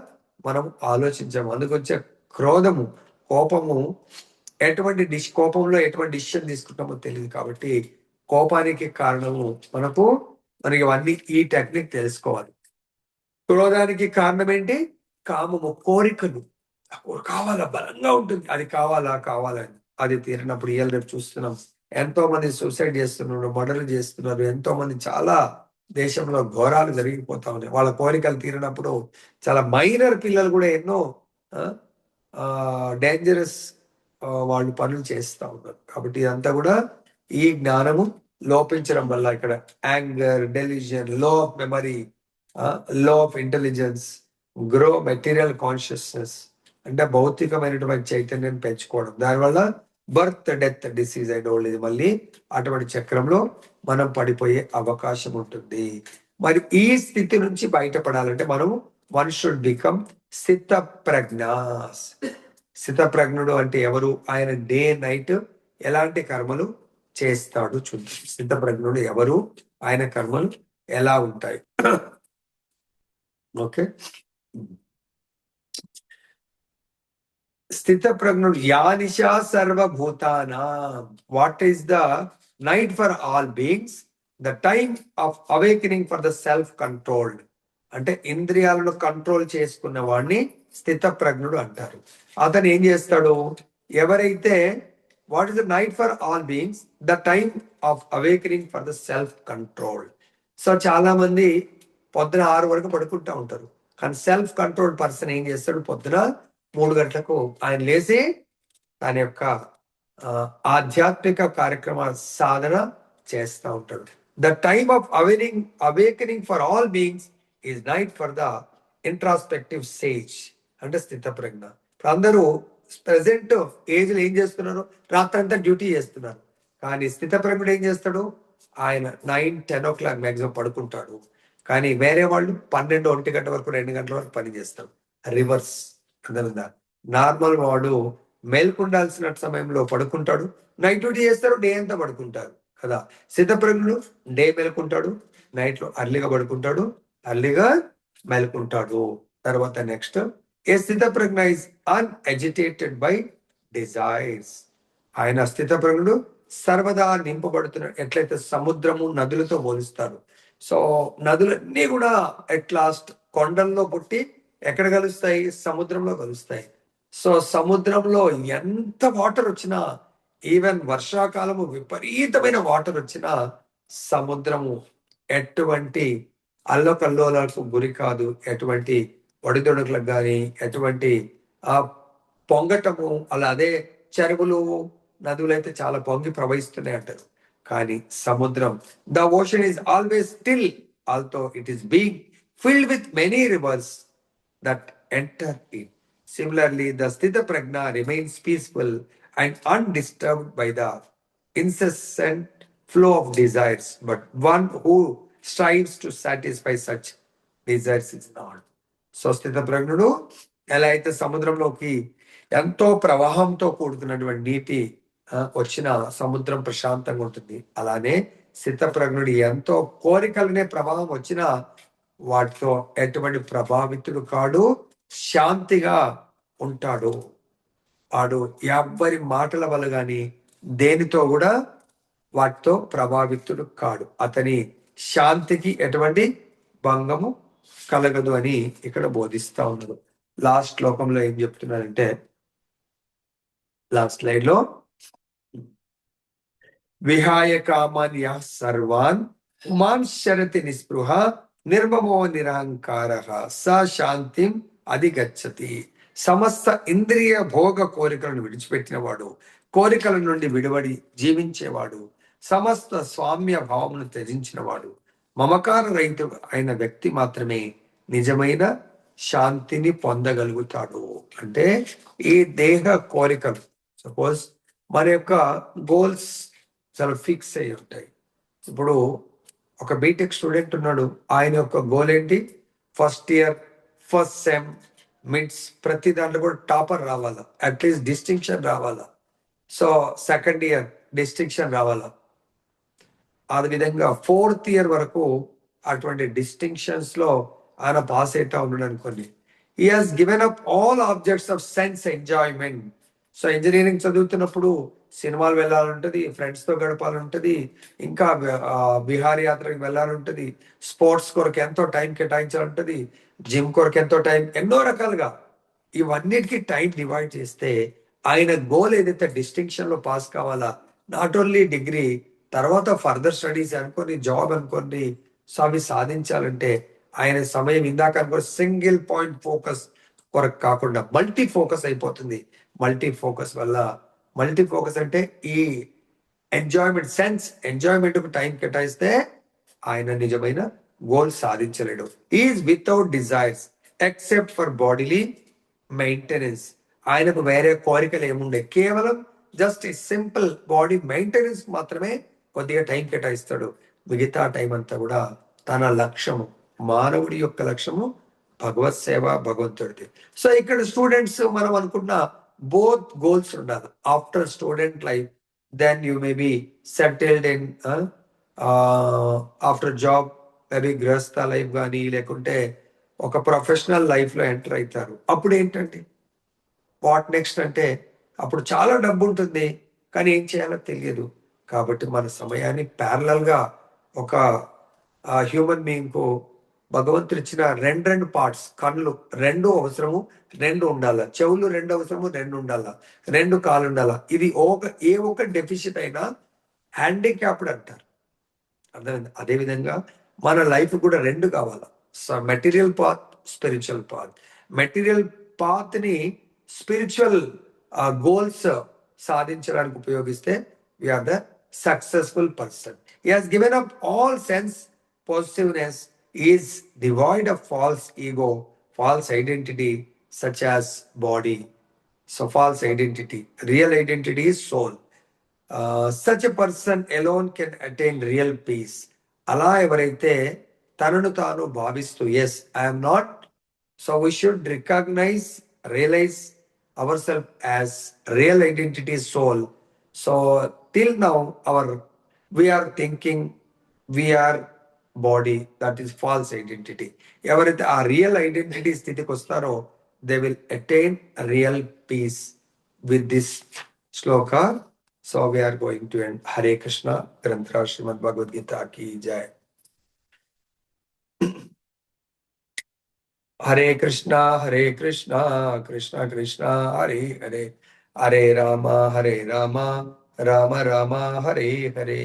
మనం ఆలోచించాము. అందుకొచ్చే క్రోధము, కోపము, కోపంలో ఎటువంటి డిసిషన్ తీసుకుంటామో తెలియదు. కాబట్టి కోపానికి కారణము మనకి ఇవన్నీ ఈ టెక్నిక్ తెలుసుకోవాలి. క్రోధానికి కారణం ఏంటి? కామము, కోరికలు. కావాలా, బలంగా ఉంటుంది, అది కావాలా కావాలని. అది తీరినప్పుడు ఇవాళ రేపు చూస్తున్నాం, ఎంతో మంది సూసైడ్ చేస్తున్నారు, మర్డర్లు చేస్తున్నారు. ఎంతో మంది చాలా దేశంలో ఘోరాలు జరిగిపోతా ఉన్నాయి. వాళ్ళ కోరికలు తీరినప్పుడు చాలా మైనర్ పిల్లలు కూడా ఎన్నో డేంజరస్ వాళ్ళు పనులు చేస్తూ ఉన్నారు. కాబట్టి ఇదంతా కూడా ఈ జ్ఞానము లోపించడం వల్ల ఇక్కడ యాంగర్, డెలిజన్, లో ఆఫ్ మెమరీ, లో of intelligence, grow material consciousness అంటే భౌతికమైనటువంటి చైతన్యం పెంచుకోవడం. దానివల్ల birth, death, disease and old age, మళ్ళీ అటువంటి చక్రంలో మనం పడిపోయే అవకాశం ఉంటుంది. మరి ఈ స్థితి నుంచి బయటపడాలంటే మనం వన్ షుడ్ బికమ్ స్థిత ప్రజ్ఞాస్. స్థిత ప్రజ్ఞుడు అంటే ఎవరు? ఆయన డే నైట్ ఎలాంటి కర్మలు చేస్తాడు చూద్దాం. స్థిత ప్రజ్ఞుడు ఎవరు, ఆయన కర్మలు ఎలా ఉంటాయి. ఓకే, స్థిత ప్రజ్ఞుడు యానిషా సర్వభూతానా. What is the night for all beings, the time of awakening for the self controlled. అంటే ఇంద్రియాలను కంట్రోల్ చేసుకున్న వాడిని స్థిత ప్రజ్ఞుడు అంటారు. అతను ఏం చేస్తాడు? ఎవరైతే what is the night for all beings, the time of awakening for the self control. So చాలా మంది పొద్దున 6 వరకు పడుకుంటా ఉంటారు, కానీ సెల్ఫ్ కంట్రోల్ పర్సన్ ఏం చేస్తాడు? పొద్దున 3 గంటలకు ఆయన లేచి తన యొక్క ఆధ్యాత్మిక కార్యక్రమ సాధన చేస్తూ ఉంటాడు. The time of awakening for all beings is night for the introspective sage అంటే స్థిత ప్రజ్ఞ. ఇప్పుడు అందరూ ప్రెసెంట్ ఏజ్ లో ఏం చేస్తున్నారు? రాత్రంతా డ్యూటీ చేస్తున్నారు. కానీ స్థిత ప్రజ్ఞుడు ఏం చేస్తాడు? ఆయన 9-10 o'clock మ్యాక్సిమం పడుకుంటాడు. కానీ వేరే వాళ్ళు 12-1 గంట వరకు 2 గంటల వరకు పని చేస్తారు. రివర్స్. అర్థమైందా? నార్మల్ వాడు మేల్కొండాల్సిన సమయంలో పడుకుంటాడు, నైట్ డ్యూటీ చేస్తారు, డే అంతా పడుకుంటారు కదా. స్థితప్రజ్ఞుడు డే మేల్కుంటాడు, నైట్ లో అర్లీగా పడుకుంటాడు, అర్లీగా మేల్కుంటాడు. తర్వాత నెక్స్ట్, ఏ స్థితప్రజ్ఞ ఇస్ అన్ఎజిటేటెడ్ బై డిజైర్స్. ఆయన స్థితప్రజ్ఞుడు సర్వదా నింపబడుతున్నాడు. ఎట్లయితే సముద్రము నదులతో పోలిస్తారు. సో నదులన్నీ కూడా ఎట్ లాస్ట్ కొండల్లో పుట్టి ఎక్కడ కలుస్తాయి? సముద్రంలో కలుస్తాయి. సో సముద్రంలో ఎంత వాటర్ వచ్చినా, ఈవెన్ వర్షాకాలము విపరీతమైన వాటర్ వచ్చినా సముద్రము ఎటువంటి అల్లకల్లోలకు గురి కాదు, ఎటువంటి ఒడిదొడుకులకు కానీ, ఎటువంటి పొంగటము అలా. అదే చెరువులు, నదులు అయితే చాలా పొంగి ప్రవహిస్తున్నాయి అంటారు. కానీ సముద్రం, the ocean is always still ఆల్తో it is being filled with many reverse that enter it. Similarly, the Sthita Prajna remains peaceful and undisturbed by the incessant flow of desires, but one who strives to satisfy such desires is not. So స్థిత ప్రజ్ఞుడు ఎలా అయితే సముద్రంలోకి ఎంతో ప్రవాహంతో కూడుకున్నటువంటి నీటి వచ్చిన సముద్రం ప్రశాంతంగా ఉంటుంది, అలానే స్థిత ప్రజ్ఞుడు ఎంతో కోరికలనే ప్రవాహం వచ్చినా వాటితో ఎటువంటి ప్రభావితుడు కాడు, శాంతిగా ఉంటాడు. వాడు ఎవ్వరి మాటల వల్ల గాని దేనితో కూడా వాటితో ప్రభావితుడు కాడు. అతని శాంతికి ఎటువంటి భంగము కలగదు అని ఇక్కడ బోధిస్తా ఉన్నాడు. లాస్ట్ శ్లోకంలో ఏం చెప్తున్నారంటే, లాస్ట్ స్లైడ్ లో, విహాయ కామాన్య సర్వాన్ మాం శరతి నిస్పృహ నిర్మమో నిరహంకార స శాంతిం అధిగచ్చతి. సమస్త ఇంద్రియ భోగ కోరికలను విడిచిపెట్టినవాడు, కోరికల నుండి విడివడి జీవించేవాడు, సమస్త స్వామ్య భావమును త్యజించినవాడు, మమకార రహిత అయిన వ్యక్తి మాత్రమే నిజమైన శాంతిని పొందగలుగుతాడు. అంటే ఈ దేహ కోరికలు, సపోజ్ మన యొక్క గోల్స్ చాలా ఫిక్స్ అయి ఉంటాయి. ఇప్పుడు ఒక బీటెక్ స్టూడెంట్ ఉన్నాడు, ఆయన యొక్క గోల్ ఏంటి? First year, first sem, mids, ప్రతి దాంట్లో కూడా టాపర్ రావాలా, అట్లీస్ట్ డిస్టింక్షన్ రావాలా. సో సెకండ్ ఇయర్ డిస్టింక్షన్ రావాలా. ఆ విధంగా ఫోర్త్ ఇయర్ వరకు అటువంటి డిస్టింక్షన్స్ లో ఆయన పాస్ అవుతా ఉన్నాడు అనుకోండి. He has given up all objects of sense enjoyment. So engineering చదువుతున్నప్పుడు సినిమాలు వెళ్ళాలంటది, ఫ్రెండ్స్ తో గడపాలంటది, ఇంకా విహారయాత్రకు వెళ్ళాలంటది, స్పోర్ట్స్ కొరకు ఎంతో టైం కేటాయించాలంటది, జిమ్ కొరకు ఎంతో టైం, ఎన్నో రకాలుగా ఇవన్నిటికీ టైం డివైడ్ చేస్తే ఆయన గోల్ ఏదైతే డిస్టింక్షన్ లో పాస్ కావాలా, నాట్ ఓన్లీ డిగ్రీ, తర్వాత ఫర్దర్ స్టడీస్ అనుకోని, జాబ్ అనుకోని, సో అవి సాధించాలంటే ఆయన సమయం ఇందాక అనుకో సింగిల్ పాయింట్ ఫోకస్ కొరకు కాకుండా మల్టీ ఫోకస్ అయిపోతుంది. మల్టీ ఫోకస్ వల్ల, మల్టీ ఫోకస్ అంటే ఈ ఎంజాయ్మెంట్, సెన్స్ ఎంజాయ్మెంట్ కు టైం కేటాయిస్తే ఆయన నిజమైన గోల్ సాధించలేడు. Is without desires except for bodily maintenance. ఆయనకు వేరే కోరికలు ఏముండే, కేవలం జస్ట్ ఈ సింపుల్ బాడీ మెయింటెనెన్స్ మాత్రమే కొద్దిగా టైం కేటాయిస్తాడు. మిగతా టైం అంతా కూడా తన లక్ష్యము, మానవుడి యొక్క లక్ష్యము భగవత్ సేవ, భగవంతుడిది. సో ఇక్కడ స్టూడెంట్స్ మనం అనుకున్న బోత్ గోల్స్ ఉండాలి. After student life, then you may be settled in after job, maybe గృహస్థ లైఫ్ కానీ, లేకుంటే ఒక ప్రొఫెషనల్ లైఫ్ లో ఎంటర్ అవుతారు. అప్పుడు ఏంటంటే వాట్ నెక్స్ట్ అంటే, అప్పుడు చాలా డబ్బు ఉంటుంది కానీ ఏం చేయాలో తెలియదు. కాబట్టి మన సమయాన్ని ప్యారలల్ గా ఒక హ్యూమన్ బీయింగ్ కు భగవంతుడు ఇచ్చిన రెండు పార్ట్స్, కళ్ళు రెండు అవసరము, రెండు ఉండాల, చెవులు రెండు అవసరము, రెండు ఉండాల, రెండు కాళ్ళు ఉండాల. ఇది ఏ ఒక్క డెఫిషిట్ అయినా హ్యాండిక్యాప్డ్ అంటారు, అర్థమైంది. అదే విధంగా మన లైఫ్ కూడా రెండు కావాలా. Material path, spiritual path. Material path ని స్పిరిచువల్ గోల్స్ సాధించడానికి ఉపయోగిస్తే we are the successful person. He has given up all sense positiveness, is devoid of false ego, false identity such as body. So false identity, real identity is soul. Such a person alone can attain real peace. అలా ఎవరైతే తనను తాను భావిస్తూ, yes I'm not, so we should recognise, realise ourselves as real identity soul. So till now we are thinking we are body, that is false identity. ఎవరైతే ఆ real identity స్థితికి వస్తారో they will attain real peace with this shloka. So we are going to end. Hare Krishna. గ్రంథరాజ్ శ్రీమద్ భగవద్గీత కి జై. హరే కృష్ణ హరే కృష్ణ కృష్ణ కృష్ణ హరే హరే, హరే రామ రామ రామ హరే హరే.